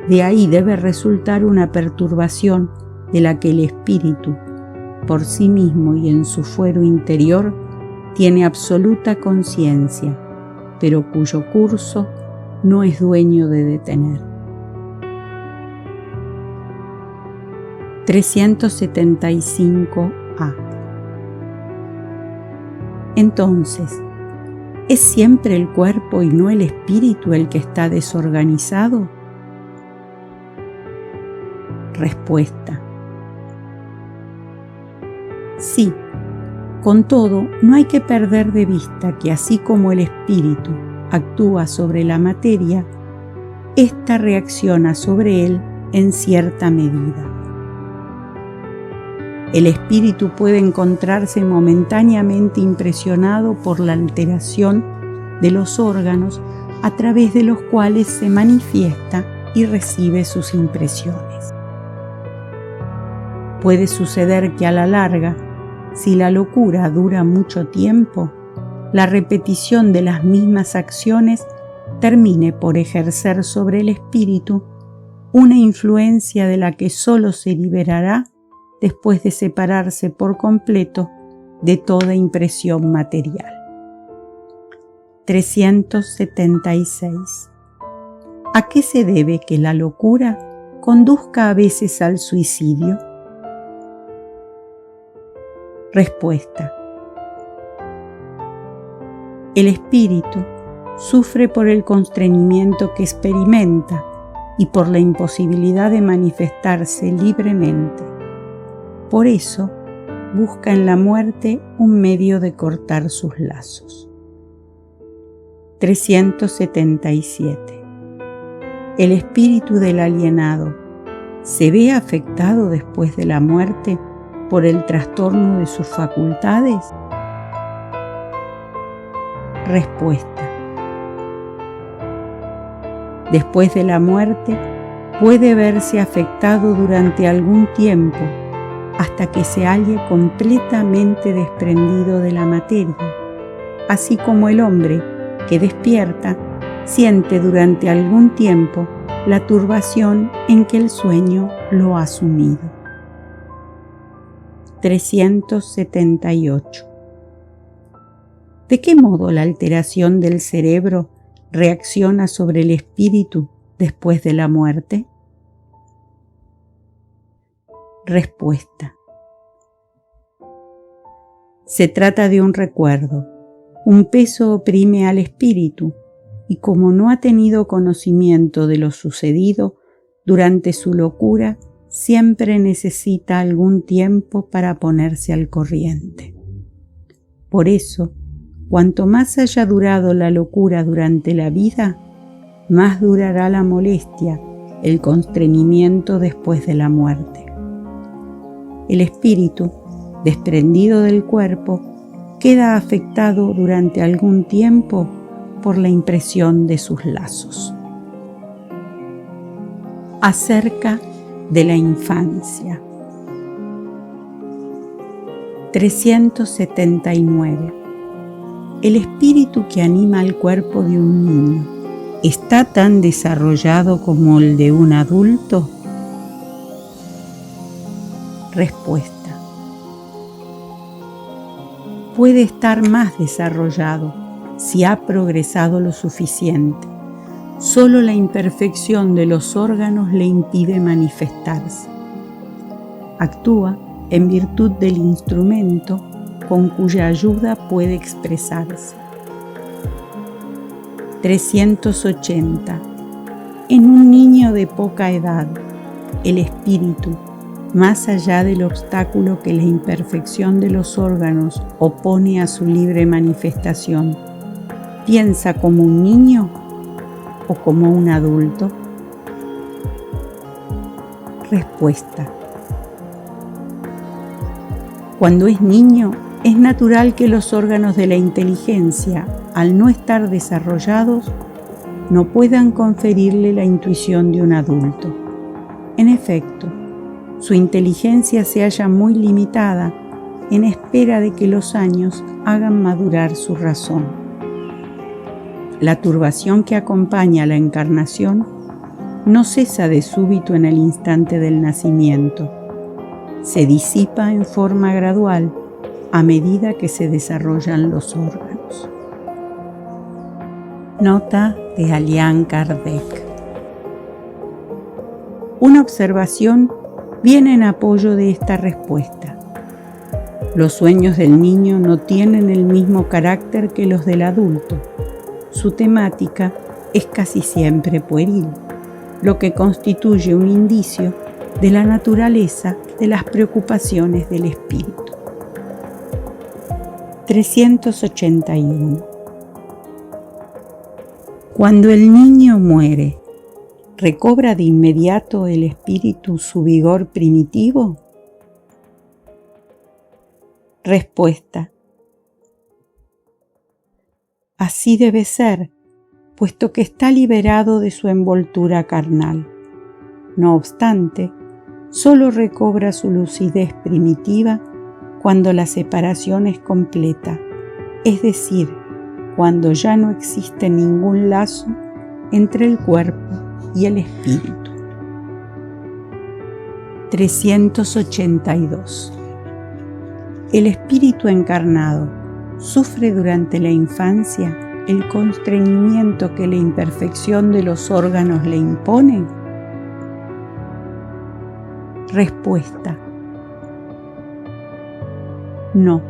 de ahí debe resultar una perturbación de la que el espíritu, por sí mismo y en su fuero interior, tiene absoluta conciencia, pero cuyo curso no es dueño de detener. 375a. Entonces, ¿es siempre el cuerpo y no el espíritu el que está desorganizado? Respuesta. Sí, con todo, no hay que perder de vista que así como el espíritu actúa sobre la materia, ésta reacciona sobre él en cierta medida. El espíritu puede encontrarse momentáneamente impresionado por la alteración de los órganos a través de los cuales se manifiesta y recibe sus impresiones. Puede suceder que a la larga, si la locura dura mucho tiempo, la repetición de las mismas acciones termine por ejercer sobre el espíritu una influencia de la que solo se liberará después de separarse por completo de toda impresión material. 376. ¿A qué se debe que la locura conduzca a veces al suicidio? Respuesta. El espíritu sufre por el constreñimiento que experimenta y por la imposibilidad de manifestarse libremente. Por eso, busca en la muerte un medio de cortar sus lazos. 377. ¿El espíritu del alienado se ve afectado después de la muerte por el trastorno de sus facultades? Respuesta. Después de la muerte, puede verse afectado durante algún tiempo hasta que se halle completamente desprendido de la materia, así como el hombre que despierta siente durante algún tiempo la turbación en que el sueño lo ha sumido. 378. ¿De qué modo la alteración del cerebro reacciona sobre el espíritu después de la muerte? Respuesta. Se trata de un recuerdo. Un peso oprime al espíritu y como no ha tenido conocimiento de lo sucedido durante su locura, siempre necesita algún tiempo para ponerse al corriente. Por eso, cuanto más haya durado la locura durante la vida, más durará la molestia, el constreñimiento después de la muerte. El espíritu, desprendido del cuerpo, queda afectado durante algún tiempo por la impresión de sus lazos. Acerca de la infancia. 379. El espíritu que anima el cuerpo de un niño ¿está tan desarrollado como el de un adulto? Respuesta. Puede estar más desarrollado si ha progresado lo suficiente. Solo la imperfección de los órganos le impide manifestarse. Actúa en virtud del instrumento con cuya ayuda puede expresarse. 380. En un niño de poca edad, el espíritu, más allá del obstáculo que la imperfección de los órganos opone a su libre manifestación, ¿piensa como un niño o como un adulto? Respuesta. Cuando es niño, es natural que los órganos de la inteligencia, al no estar desarrollados, no puedan conferirle la intuición de un adulto. En efecto, su inteligencia se halla muy limitada en espera de que los años hagan madurar su razón. La turbación que acompaña a la encarnación no cesa de súbito en el instante del nacimiento. Se disipa en forma gradual a medida que se desarrollan los órganos. Nota de Allan Kardec. Una observación viene en apoyo de esta respuesta. Los sueños del niño no tienen el mismo carácter que los del adulto. Su temática es casi siempre pueril, lo que constituye un indicio de la naturaleza de las preocupaciones del espíritu. 381. Cuando el niño muere, ¿recobra de inmediato el espíritu su vigor primitivo? Respuesta. Así debe ser, puesto que está liberado de su envoltura carnal. No obstante, solo recobra su lucidez primitiva cuando la separación es completa, es decir, cuando ya no existe ningún lazo entre el cuerpo y el espíritu. 382. El espíritu encarnado sufre durante la infancia el constreñimiento que la imperfección de los órganos le impone. Respuesta. No,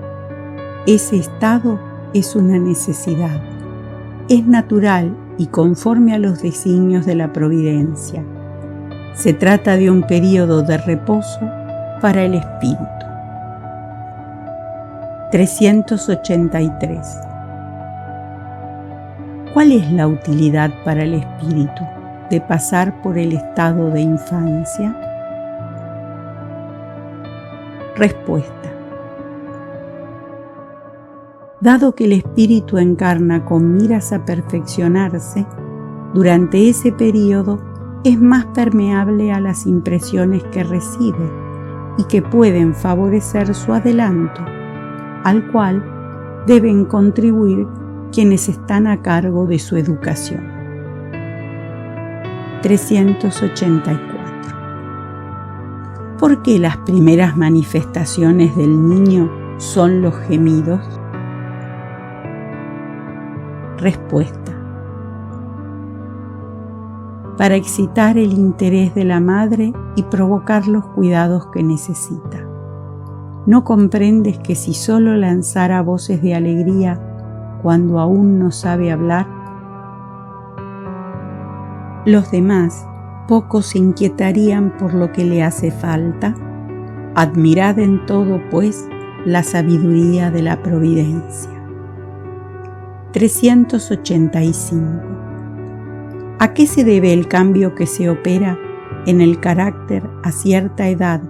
ese estado es una necesidad. Es natural y conforme a los designios de la providencia. Se trata de un período de reposo para el espíritu. 383. ¿Cuál es la utilidad para el espíritu de pasar por el estado de infancia? Respuesta. Dado que el espíritu encarna con miras a perfeccionarse, durante ese período es más permeable a las impresiones que recibe y que pueden favorecer su adelanto, al cual deben contribuir quienes están a cargo de su educación. 384. ¿Por qué las primeras manifestaciones del niño son los gemidos? Respuesta. Para excitar el interés de la madre y provocar los cuidados que necesita. ¿No comprendes que si solo lanzara voces de alegría cuando aún no sabe hablar? Los demás pocos se inquietarían por lo que le hace falta. Admirad en todo, pues, la sabiduría de la providencia. 385. ¿A qué se debe el cambio que se opera en el carácter a cierta edad,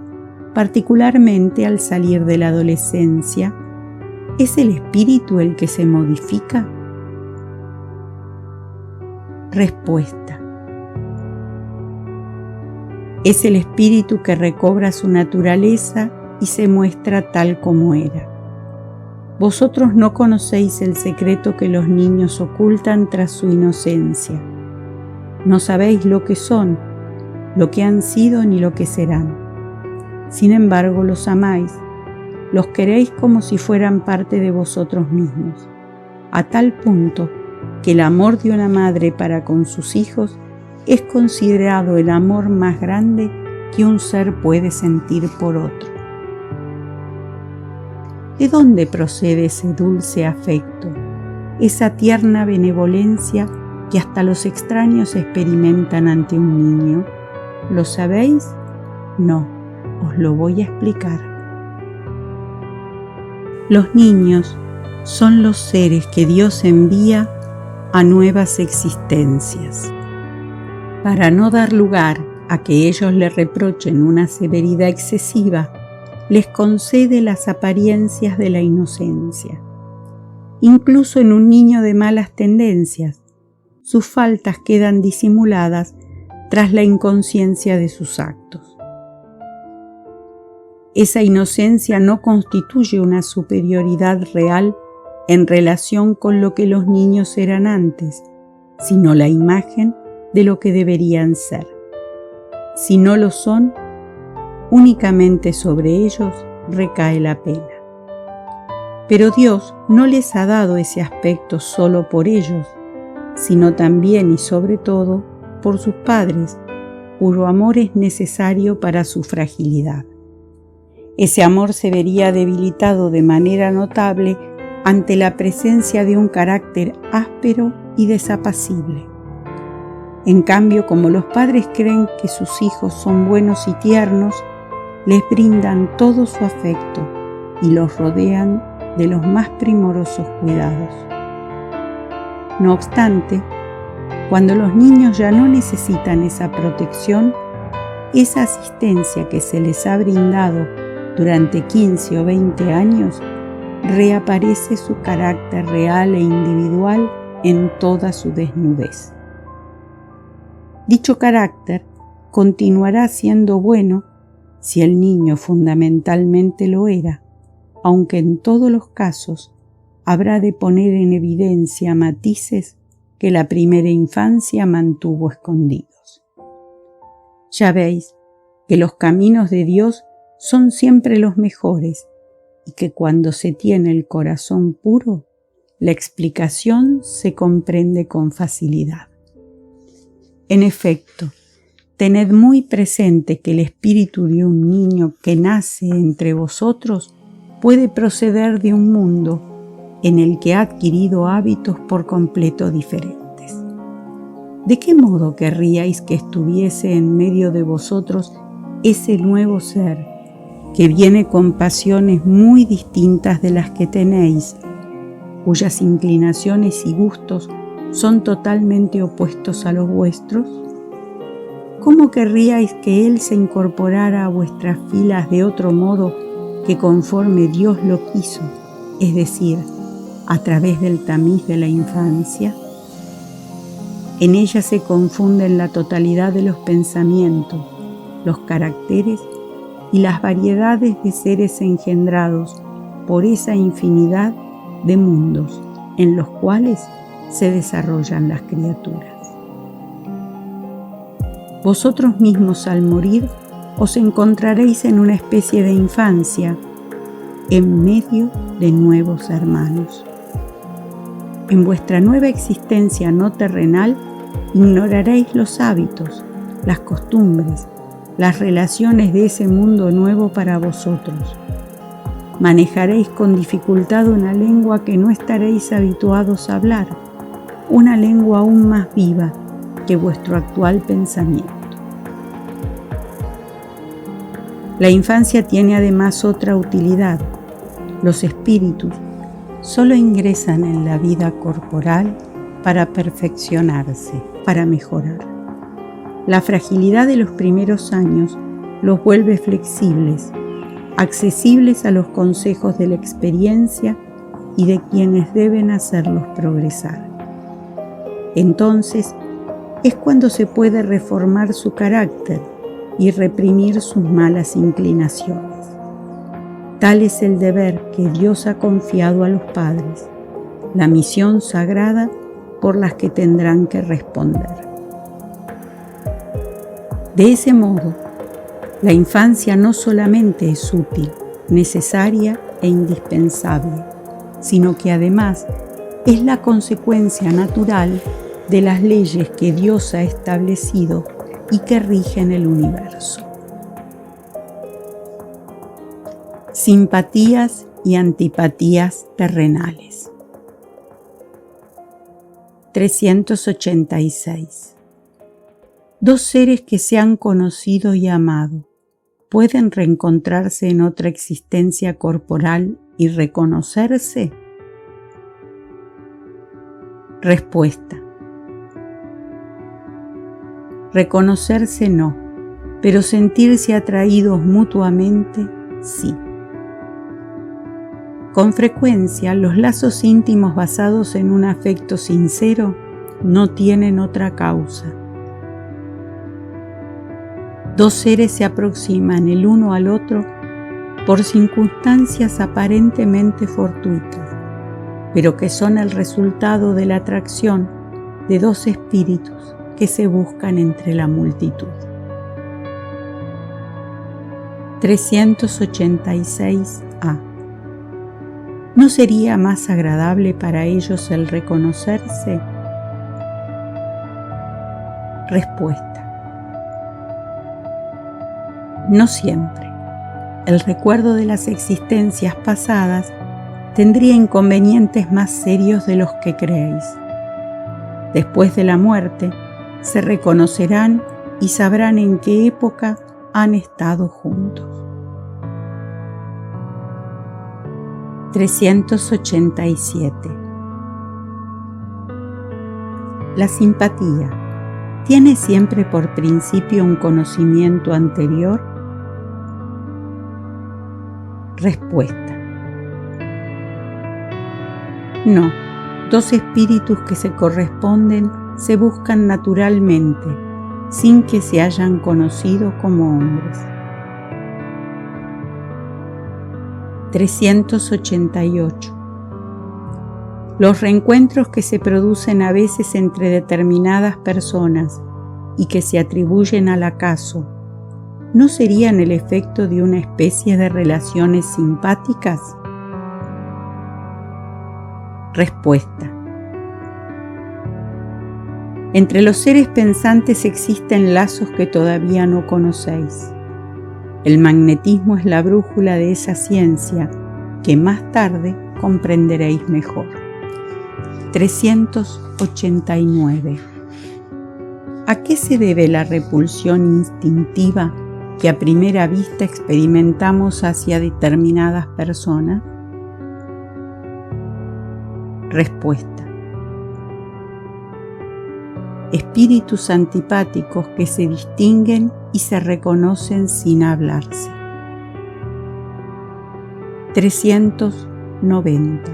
particularmente al salir de la adolescencia? ¿Es el espíritu el que se modifica? Respuesta. Es el espíritu que recobra su naturaleza y se muestra tal como era. Vosotros no conocéis el secreto que los niños ocultan tras su inocencia. No sabéis lo que son, lo que han sido ni lo que serán. Sin embargo, los amáis, los queréis como si fueran parte de vosotros mismos, a tal punto que el amor de una madre para con sus hijos es considerado el amor más grande que un ser puede sentir por otro. ¿De dónde procede ese dulce afecto, esa tierna benevolencia que hasta los extraños experimentan ante un niño? ¿Lo sabéis? No, os lo voy a explicar. Los niños son los seres que Dios envía a nuevas existencias. Para no dar lugar a que ellos le reprochen una severidad excesiva, les concede las apariencias de la inocencia. Incluso en un niño de malas tendencias, sus faltas quedan disimuladas tras la inconsciencia de sus actos. Esa inocencia no constituye una superioridad real en relación con lo que los niños eran antes, sino la imagen de lo que deberían ser. Si no lo son, únicamente sobre ellos recae la pena. Pero Dios no les ha dado ese aspecto solo por ellos, sino también y sobre todo por sus padres, cuyo amor es necesario para su fragilidad. Ese amor se vería debilitado de manera notable ante la presencia de un carácter áspero y desapacible. En cambio, como los padres creen que sus hijos son buenos y tiernos, les brindan todo su afecto y los rodean de los más primorosos cuidados. No obstante, cuando los niños ya no necesitan esa protección, esa asistencia que se les ha brindado durante 15 o 20 años, reaparece su carácter real e individual en toda su desnudez. Dicho carácter continuará siendo bueno si el niño fundamentalmente lo era, aunque en todos los casos habrá de poner en evidencia matices que la primera infancia mantuvo escondidos. Ya veis que los caminos de Dios son siempre los mejores y que cuando se tiene el corazón puro, la explicación se comprende con facilidad. En efecto, tened muy presente que el espíritu de un niño que nace entre vosotros puede proceder de un mundo en el que ha adquirido hábitos por completo diferentes. ¿De qué modo querríais que estuviese en medio de vosotros ese nuevo ser que viene con pasiones muy distintas de las que tenéis, cuyas inclinaciones y gustos son totalmente opuestos a los vuestros? ¿Cómo querríais que él se incorporara a vuestras filas de otro modo que conforme Dios lo quiso, es decir, a través del tamiz de la infancia? En ella se confunden la totalidad de los pensamientos, los caracteres y las variedades de seres engendrados por esa infinidad de mundos en los cuales se desarrollan las criaturas. Vosotros mismos al morir os encontraréis en una especie de infancia en medio de nuevos hermanos. En vuestra nueva existencia no terrenal ignoraréis los hábitos, las costumbres, las relaciones de ese mundo nuevo para vosotros. Manejaréis con dificultad una lengua que no estaréis habituados a hablar, una lengua aún más viva que vuestro actual pensamiento. La infancia tiene además otra utilidad. Los espíritus solo ingresan en la vida corporal para perfeccionarse, para mejorar. La fragilidad de los primeros años los vuelve flexibles, accesibles a los consejos de la experiencia y de quienes deben hacerlos progresar. Entonces es cuando se puede reformar su carácter y reprimir sus malas inclinaciones. Tal es el deber que Dios ha confiado a los padres, la misión sagrada por las que tendrán que responder. De ese modo, la infancia no solamente es útil, necesaria e indispensable, sino que además es la consecuencia natural de las leyes que Dios ha establecido y que rigen el universo. Simpatías y antipatías terrenales. 386. Dos seres que se han conocido y amado, ¿pueden reencontrarse en otra existencia corporal y reconocerse? Respuesta. Reconocerse no, pero sentirse atraídos mutuamente sí. Con frecuencia, los lazos íntimos basados en un afecto sincero no tienen otra causa. Dos seres se aproximan el uno al otro por circunstancias aparentemente fortuitas, pero que son el resultado de la atracción de dos espíritus que se buscan entre la multitud. 386a. ¿No sería más agradable para ellos el reconocerse? Respuesta. No siempre. El recuerdo de las existencias pasadas tendría inconvenientes más serios de los que creéis. Después de la muerte, se reconocerán y sabrán en qué época han estado juntos. 387. La simpatía ¿tiene siempre por principio un conocimiento anterior? Respuesta. No, dos espíritus que se corresponden se buscan naturalmente, sin que se hayan conocido como hombres. 388. Los reencuentros que se producen a veces entre determinadas personas y que se atribuyen al acaso, ¿no serían el efecto de una especie de relaciones simpáticas? Respuesta. Entre los seres pensantes existen lazos que todavía no conocéis. El magnetismo es la brújula de esa ciencia que más tarde comprenderéis mejor. 389. ¿A qué se debe la repulsión instintiva que a primera vista experimentamos hacia determinadas personas? Respuesta. Espíritus antipáticos que se distinguen y se reconocen sin hablarse. 390.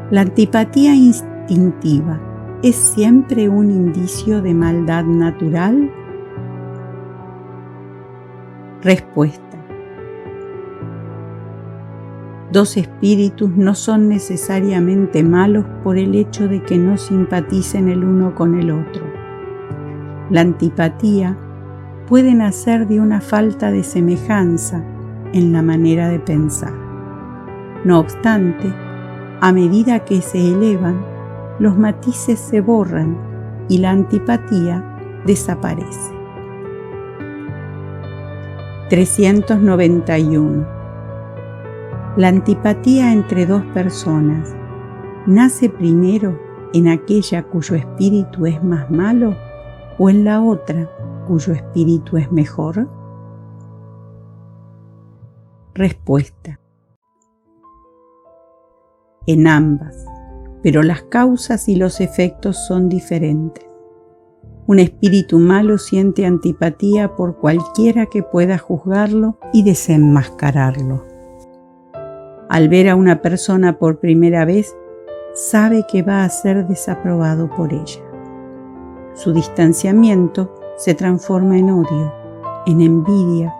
¿La antipatía instintiva es siempre un indicio de maldad natural? Respuesta. Dos espíritus no son necesariamente malos por el hecho de que no simpaticen el uno con el otro. La antipatía puede nacer de una falta de semejanza en la manera de pensar. No obstante, a medida que se elevan, los matices se borran y la antipatía desaparece. 391. La antipatía entre dos personas nace primero en aquella cuyo espíritu es más malo o en la otra cuyo espíritu es mejor. Respuesta: en ambas, pero las causas y los efectos son diferentes. Un espíritu malo siente antipatía por cualquiera que pueda juzgarlo y desenmascararlo. Al ver a una persona por primera vez, sabe que va a ser desaprobado por ella. Su distanciamiento se transforma en odio, en envidia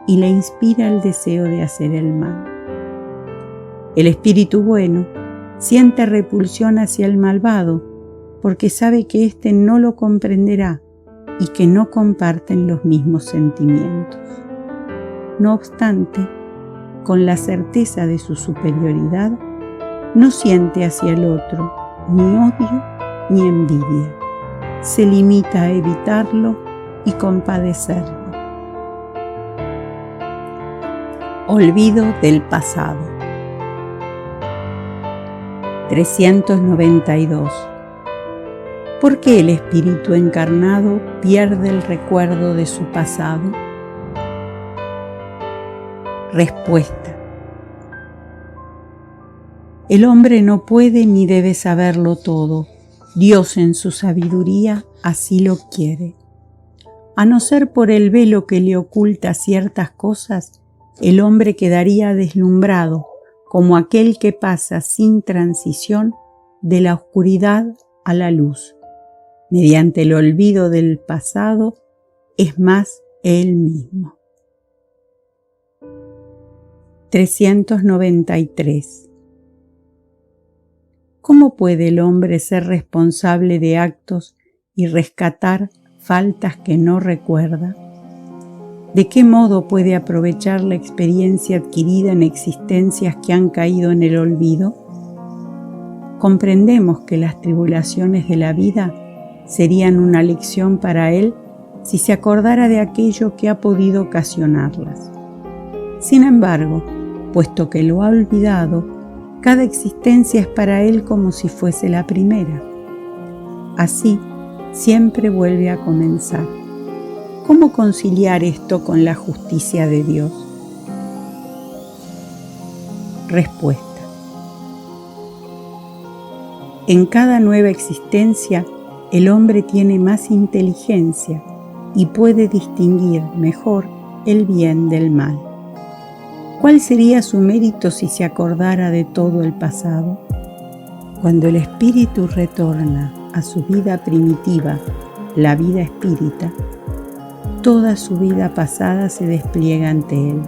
y le inspira el deseo de hacer el mal. El espíritu bueno siente repulsión hacia el malvado porque sabe que éste no lo comprenderá y que no comparten los mismos sentimientos. No obstante, con la certeza de su superioridad, no siente hacia el otro ni odio ni envidia. Se limita a evitarlo y compadecerlo. Olvido del pasado. 392. ¿Por qué el espíritu encarnado pierde el recuerdo de su pasado? Respuesta: el hombre no puede ni debe saberlo todo. Dios en su sabiduría así lo quiere. A no ser por el velo que le oculta ciertas cosas, el hombre quedaría deslumbrado como aquel que pasa sin transición de la oscuridad a la luz. Mediante el olvido del pasado, es más él mismo. 393. ¿Cómo puede el hombre ser responsable de actos y rescatar faltas que no recuerda? ¿De qué modo puede aprovechar la experiencia adquirida en existencias que han caído en el olvido? Comprendemos que las tribulaciones de la vida serían una lección para él si se acordara de aquello que ha podido ocasionarlas. Sin embargo, puesto que lo ha olvidado, cada existencia es para él como si fuese la primera. Así, siempre vuelve a comenzar. ¿Cómo conciliar esto con la justicia de Dios? Respuesta: en cada nueva existencia, el hombre tiene más inteligencia y puede distinguir mejor el bien del mal. ¿Cuál sería su mérito si se acordara de todo el pasado? Cuando el espíritu retorna a su vida primitiva, la vida espírita, toda su vida pasada se despliega ante él.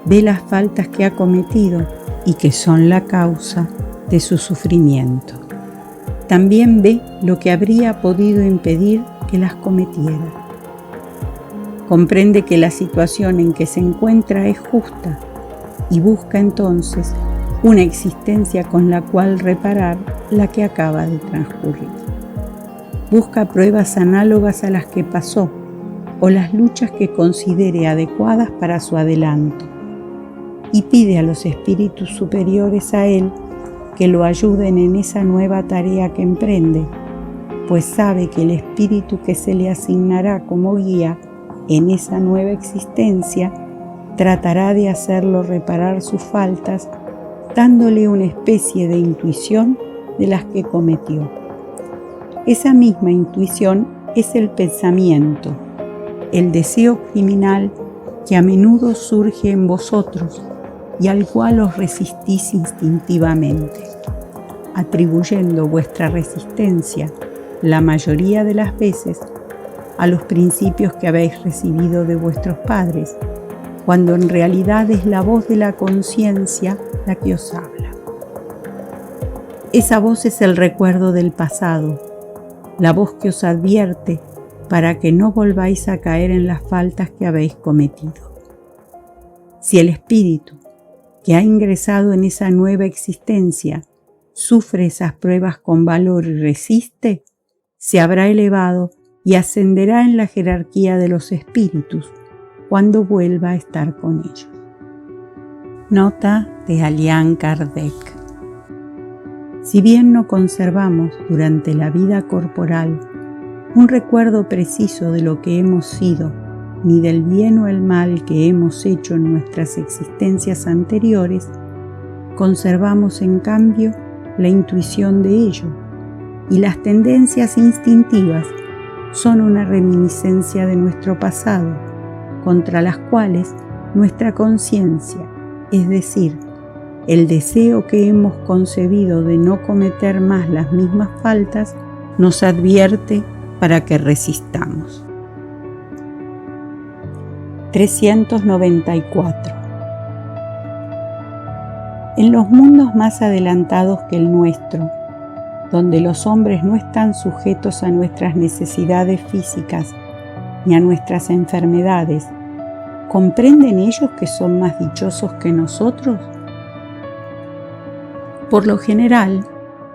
Ve las faltas que ha cometido y que son la causa de su sufrimiento. También ve lo que habría podido impedir que las cometiera. Comprende que la situación en que se encuentra es justa y busca entonces una existencia con la cual reparar la que acaba de transcurrir. Busca pruebas análogas a las que pasó o las luchas que considere adecuadas para su adelanto y pide a los espíritus superiores a él que lo ayuden en esa nueva tarea que emprende, pues sabe que el espíritu que se le asignará como guía en esa nueva existencia tratará de hacerlo reparar sus faltas, dándole una especie de intuición de las que cometió. Esa misma intuición es el pensamiento, el deseo criminal que a menudo surge en vosotros y al cual os resistís instintivamente, atribuyendo vuestra resistencia, la mayoría de las veces, a los principios que habéis recibido de vuestros padres, cuando en realidad es la voz de la conciencia la que os habla. Esa voz es el recuerdo del pasado, la voz que os advierte para que no volváis a caer en las faltas que habéis cometido. Si el espíritu que ha ingresado en esa nueva existencia sufre esas pruebas con valor y resiste, se habrá elevado y ascenderá en la jerarquía de los espíritus cuando vuelva a estar con ellos. Nota de Allan Kardec. Si bien no conservamos durante la vida corporal un recuerdo preciso de lo que hemos sido ni del bien o el mal que hemos hecho en nuestras existencias anteriores, conservamos en cambio la intuición de ello, y las tendencias instintivas son una reminiscencia de nuestro pasado, contra las cuales nuestra conciencia, es decir, el deseo que hemos concebido de no cometer más las mismas faltas, nos advierte para que resistamos. 394. En los mundos más adelantados que el nuestro, donde los hombres no están sujetos a nuestras necesidades físicas ni a nuestras enfermedades, ¿comprenden ellos que son más dichosos que nosotros? Por lo general,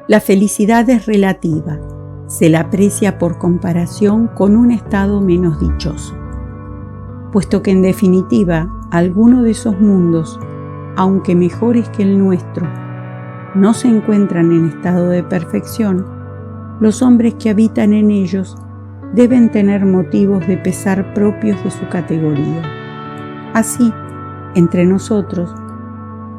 la felicidad es relativa, se la aprecia por comparación con un estado menos dichoso, puesto que en definitiva, alguno de esos mundos, aunque mejores que el nuestro, no se encuentran en estado de perfección, los hombres que habitan en ellos deben tener motivos de pesar propios de su categoría. Así, entre nosotros,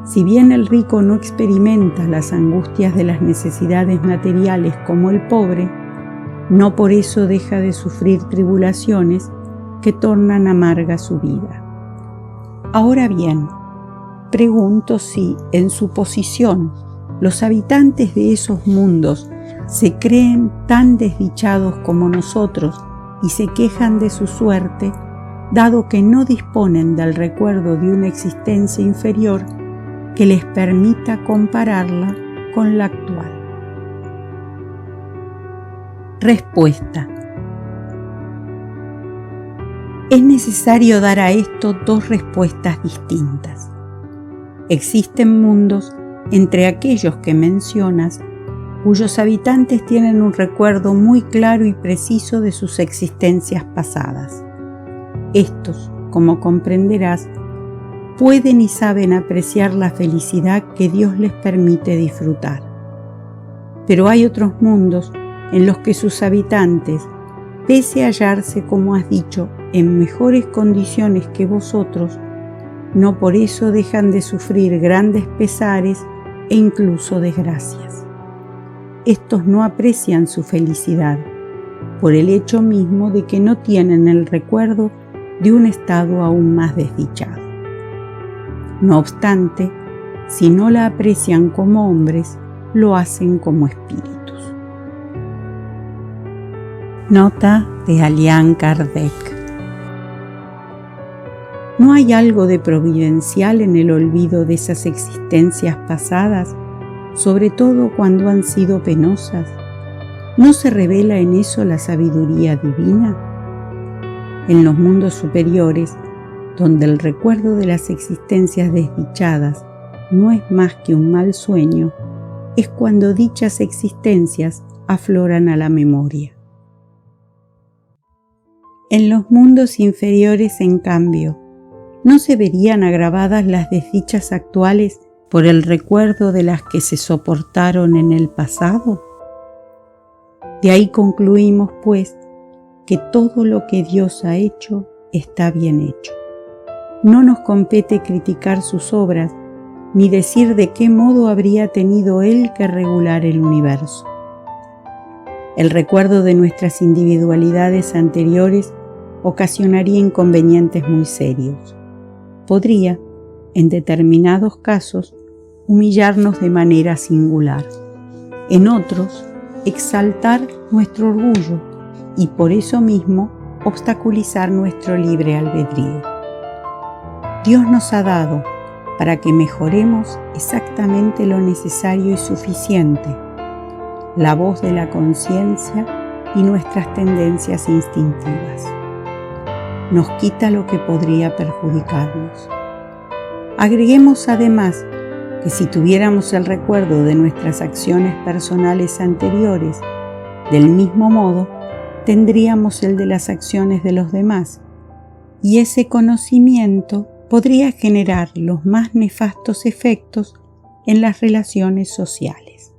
si bien el rico no experimenta las angustias de las necesidades materiales como el pobre, no por eso deja de sufrir tribulaciones que tornan amarga su vida. Ahora bien, pregunto si, en su posición, los habitantes de esos mundos se creen tan desdichados como nosotros y se quejan de su suerte, dado que no disponen del recuerdo de una existencia inferior que les permita compararla con la actual. Respuesta. Es necesario dar a esto dos respuestas distintas. Existen mundos entre aquellos que mencionas, cuyos habitantes tienen un recuerdo muy claro y preciso de sus existencias pasadas. Estos, como comprenderás, pueden y saben apreciar la felicidad que Dios les permite disfrutar. Pero hay otros mundos en los que sus habitantes, pese a hallarse, como has dicho, en mejores condiciones que vosotros, no por eso dejan de sufrir grandes pesares e incluso desgracias. Estos no aprecian su felicidad, por el hecho mismo de que no tienen el recuerdo de un estado aún más desdichado. No obstante, si no la aprecian como hombres, lo hacen como espíritus. Nota de Allan Kardec. ¿No hay algo de providencial en el olvido de esas existencias pasadas, sobre todo cuando han sido penosas? ¿No se revela en eso la sabiduría divina? En los mundos superiores, donde el recuerdo de las existencias desdichadas no es más que un mal sueño, es cuando dichas existencias afloran a la memoria. En los mundos inferiores, en cambio, ¿no se verían agravadas las desdichas actuales por el recuerdo de las que se soportaron en el pasado? De ahí concluimos, pues, que todo lo que Dios ha hecho está bien hecho. No nos compete criticar sus obras, ni decir de qué modo habría tenido Él que regular el universo. El recuerdo de nuestras individualidades anteriores ocasionaría inconvenientes muy serios. Podría, en determinados casos, humillarnos de manera singular. En otros, exaltar nuestro orgullo y por eso mismo obstaculizar nuestro libre albedrío. Dios nos ha dado para que mejoremos exactamente lo necesario y suficiente, la voz de la conciencia y nuestras tendencias instintivas. Nos quita lo que podría perjudicarnos. Agreguemos además que si tuviéramos el recuerdo de nuestras acciones personales anteriores, del mismo modo, tendríamos el de las acciones de los demás, y ese conocimiento podría generar los más nefastos efectos en las relaciones sociales,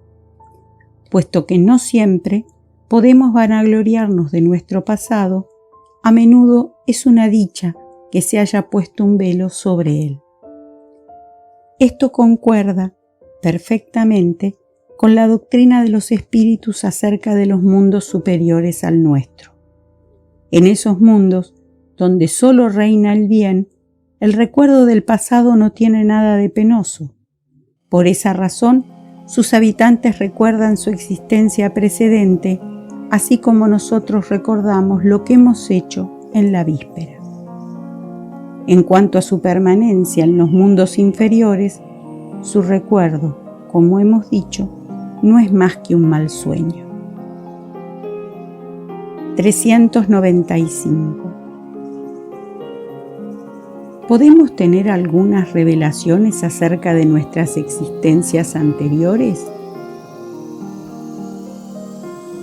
puesto que no siempre podemos vanagloriarnos de nuestro pasado, a menudo es una dicha que se haya puesto un velo sobre él. Esto concuerda perfectamente con la doctrina de los espíritus acerca de los mundos superiores al nuestro. En esos mundos, donde solo reina el bien, el recuerdo del pasado no tiene nada de penoso. Por esa razón, sus habitantes recuerdan su existencia precedente, así como nosotros recordamos lo que hemos hecho en la víspera. En cuanto a su permanencia en los mundos inferiores, su recuerdo, como hemos dicho, no es más que un mal sueño. 395. ¿Podemos tener algunas revelaciones acerca de nuestras existencias anteriores?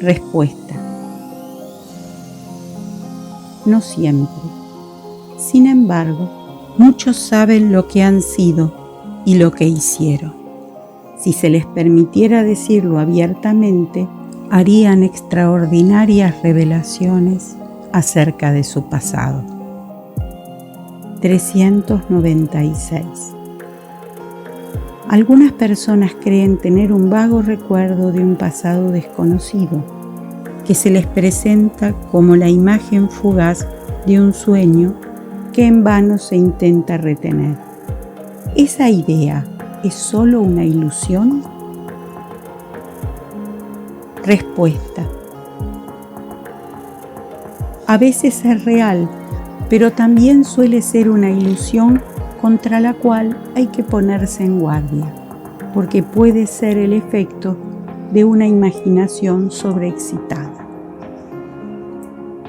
Respuesta: no siempre. Sin embargo, muchos saben lo que han sido y lo que hicieron. Si se les permitiera decirlo abiertamente, harían extraordinarias revelaciones acerca de su pasado. 396. Algunas personas creen tener un vago recuerdo de un pasado desconocido, que se les presenta como la imagen fugaz de un sueño que en vano se intenta retener. ¿Esa idea es solo una ilusión? Respuesta: a veces es real, pero también suele ser una ilusión contra la cual hay que ponerse en guardia, porque puede ser el efecto de una imaginación sobreexcitada.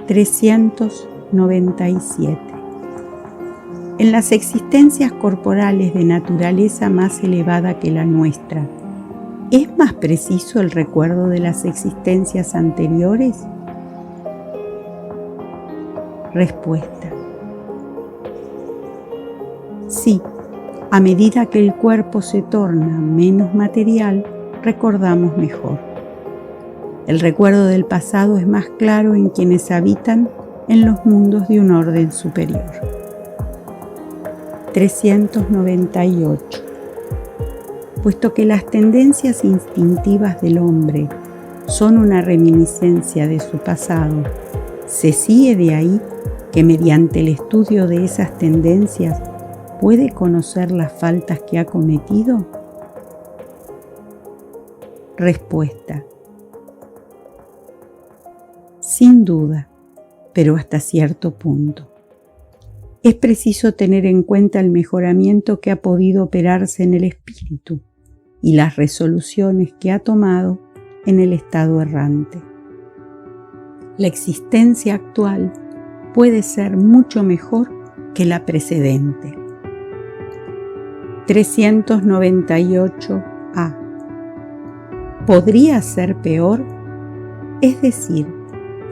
397. En las existencias corporales de naturaleza más elevada que la nuestra, ¿es más preciso el recuerdo de las existencias anteriores? Respuesta: sí, a medida que el cuerpo se torna menos material, recordamos mejor. El recuerdo del pasado es más claro en quienes habitan en los mundos de un orden superior. 398. Puesto que las tendencias instintivas del hombre son una reminiscencia de su pasado, ¿se sigue de ahí que mediante el estudio de esas tendencias puede conocer las faltas que ha cometido? Respuesta: sin duda, pero hasta cierto punto. Es preciso tener en cuenta el mejoramiento que ha podido operarse en el espíritu y las resoluciones que ha tomado en el estado errante. La existencia actual puede ser mucho mejor que la precedente. 398a. ¿Podría ser peor? Es decir,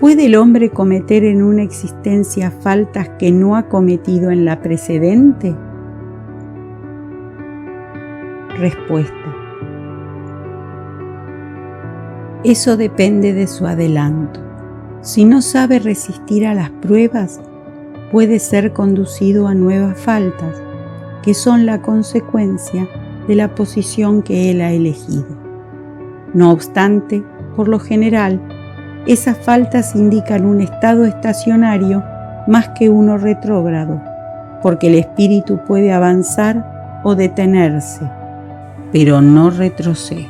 ¿puede el hombre cometer en una existencia faltas que no ha cometido en la precedente? Respuesta: eso depende de su adelanto. Si no sabe resistir a las pruebas, puede ser conducido a nuevas faltas, que son la consecuencia de la posición que él ha elegido. No obstante, por lo general, esas faltas indican un estado estacionario más que uno retrógrado, porque el espíritu puede avanzar o detenerse, pero no retrocede.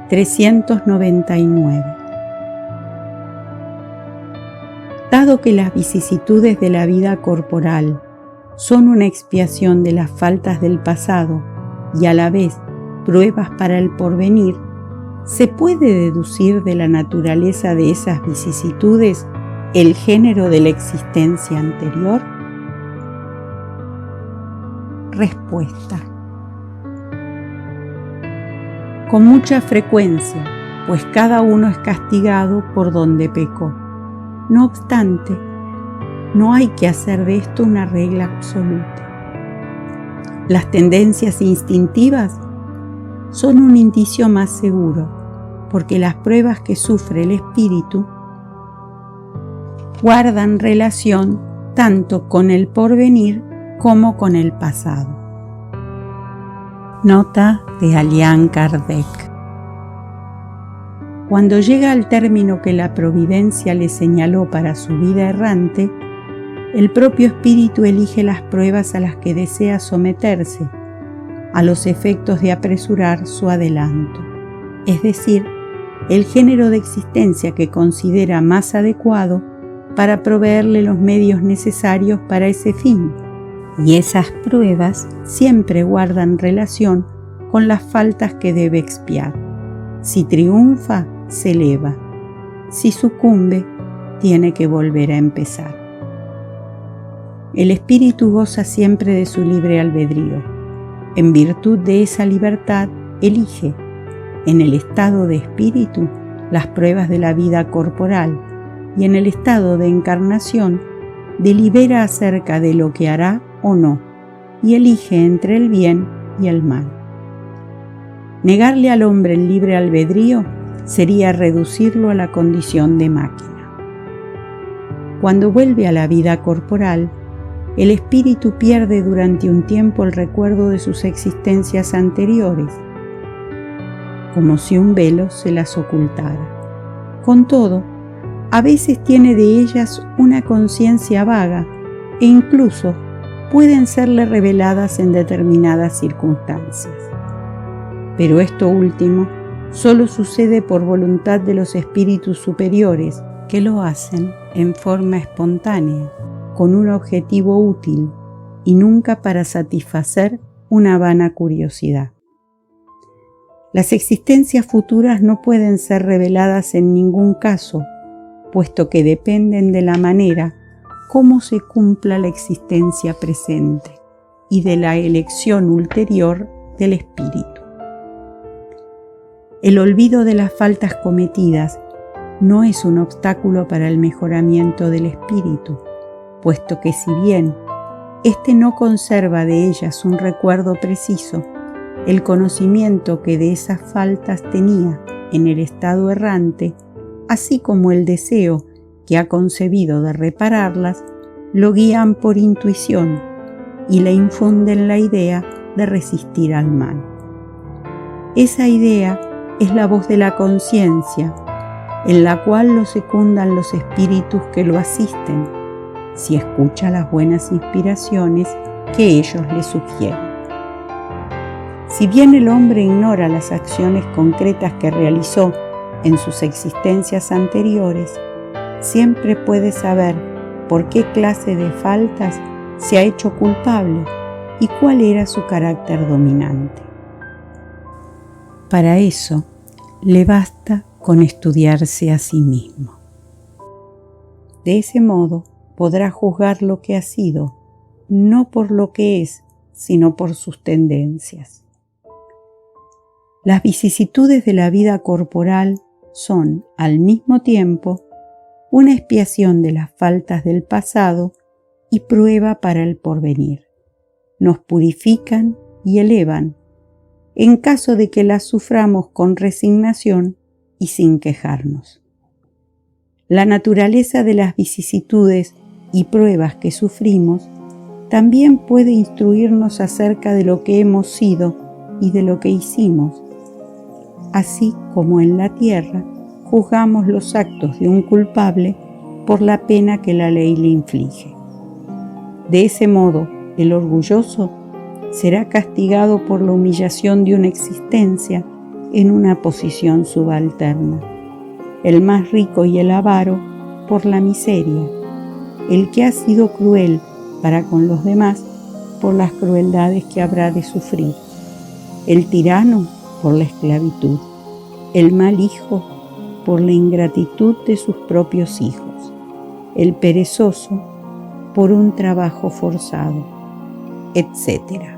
399. Dado que las vicisitudes de la vida corporal son una expiación de las faltas del pasado y a la vez pruebas para el porvenir, ¿se puede deducir de la naturaleza de esas vicisitudes el género de la existencia anterior? Respuesta: con mucha frecuencia, pues cada uno es castigado por donde pecó. No obstante, no hay que hacer de esto una regla absoluta. Las tendencias instintivas son un indicio más seguro, porque las pruebas que sufre el espíritu guardan relación tanto con el porvenir como con el pasado. Nota de Allan Kardec. Cuando llega al término que la providencia le señaló para su vida errante, el propio espíritu elige las pruebas a las que desea someterse, a los efectos de apresurar su adelanto, es decir, el género de existencia que considera más adecuado para proveerle los medios necesarios para ese fin, y esas pruebas siempre guardan relación con las faltas que debe expiar. Si triunfa, se eleva. Si sucumbe, tiene que volver a empezar. El espíritu goza siempre de su libre albedrío. En virtud de esa libertad, elige, en el estado de espíritu, las pruebas de la vida corporal, y en el estado de encarnación, delibera acerca de lo que hará o no, y elige entre el bien y el mal. Negarle al hombre el libre albedrío sería reducirlo a la condición de máquina. Cuando vuelve a la vida corporal, el espíritu pierde durante un tiempo el recuerdo de sus existencias anteriores, como si un velo se las ocultara. Con todo, a veces tiene de ellas una conciencia vaga e incluso pueden serle reveladas en determinadas circunstancias. Pero esto último solo sucede por voluntad de los espíritus superiores, que lo hacen en forma espontánea, con un objetivo útil y nunca para satisfacer una vana curiosidad. Las existencias futuras no pueden ser reveladas en ningún caso, puesto que dependen de la manera como se cumpla la existencia presente y de la elección ulterior del espíritu. El olvido de las faltas cometidas no es un obstáculo para el mejoramiento del espíritu, puesto que si bien éste no conserva de ellas un recuerdo preciso, el conocimiento que de esas faltas tenía en el estado errante, así como el deseo que ha concebido de repararlas, lo guían por intuición y le infunden la idea de resistir al mal. Esa idea es la voz de la conciencia, en la cual lo secundan los espíritus que lo asisten, si escucha las buenas inspiraciones que ellos le sugieren. Si bien el hombre ignora las acciones concretas que realizó en sus existencias anteriores, siempre puede saber por qué clase de faltas se ha hecho culpable y cuál era su carácter dominante. Para eso, le basta con estudiarse a sí mismo. De ese modo, podrá juzgar lo que ha sido, no por lo que es, sino por sus tendencias. Las vicisitudes de la vida corporal son, al mismo tiempo, una expiación de las faltas del pasado y prueba para el porvenir. Nos purifican y elevan, en caso de que las suframos con resignación y sin quejarnos. La naturaleza de las vicisitudes y pruebas que sufrimos también puede instruirnos acerca de lo que hemos sido y de lo que hicimos, así como en la tierra juzgamos los actos de un culpable por la pena que la ley le inflige. De ese modo, el orgulloso será castigado por la humillación de una existencia en una posición subalterna, el más rico y el avaro por la miseria, el que ha sido cruel para con los demás por las crueldades que habrá de sufrir, el tirano por la esclavitud, el mal hijo por la ingratitud de sus propios hijos, el perezoso por un trabajo forzado, etc.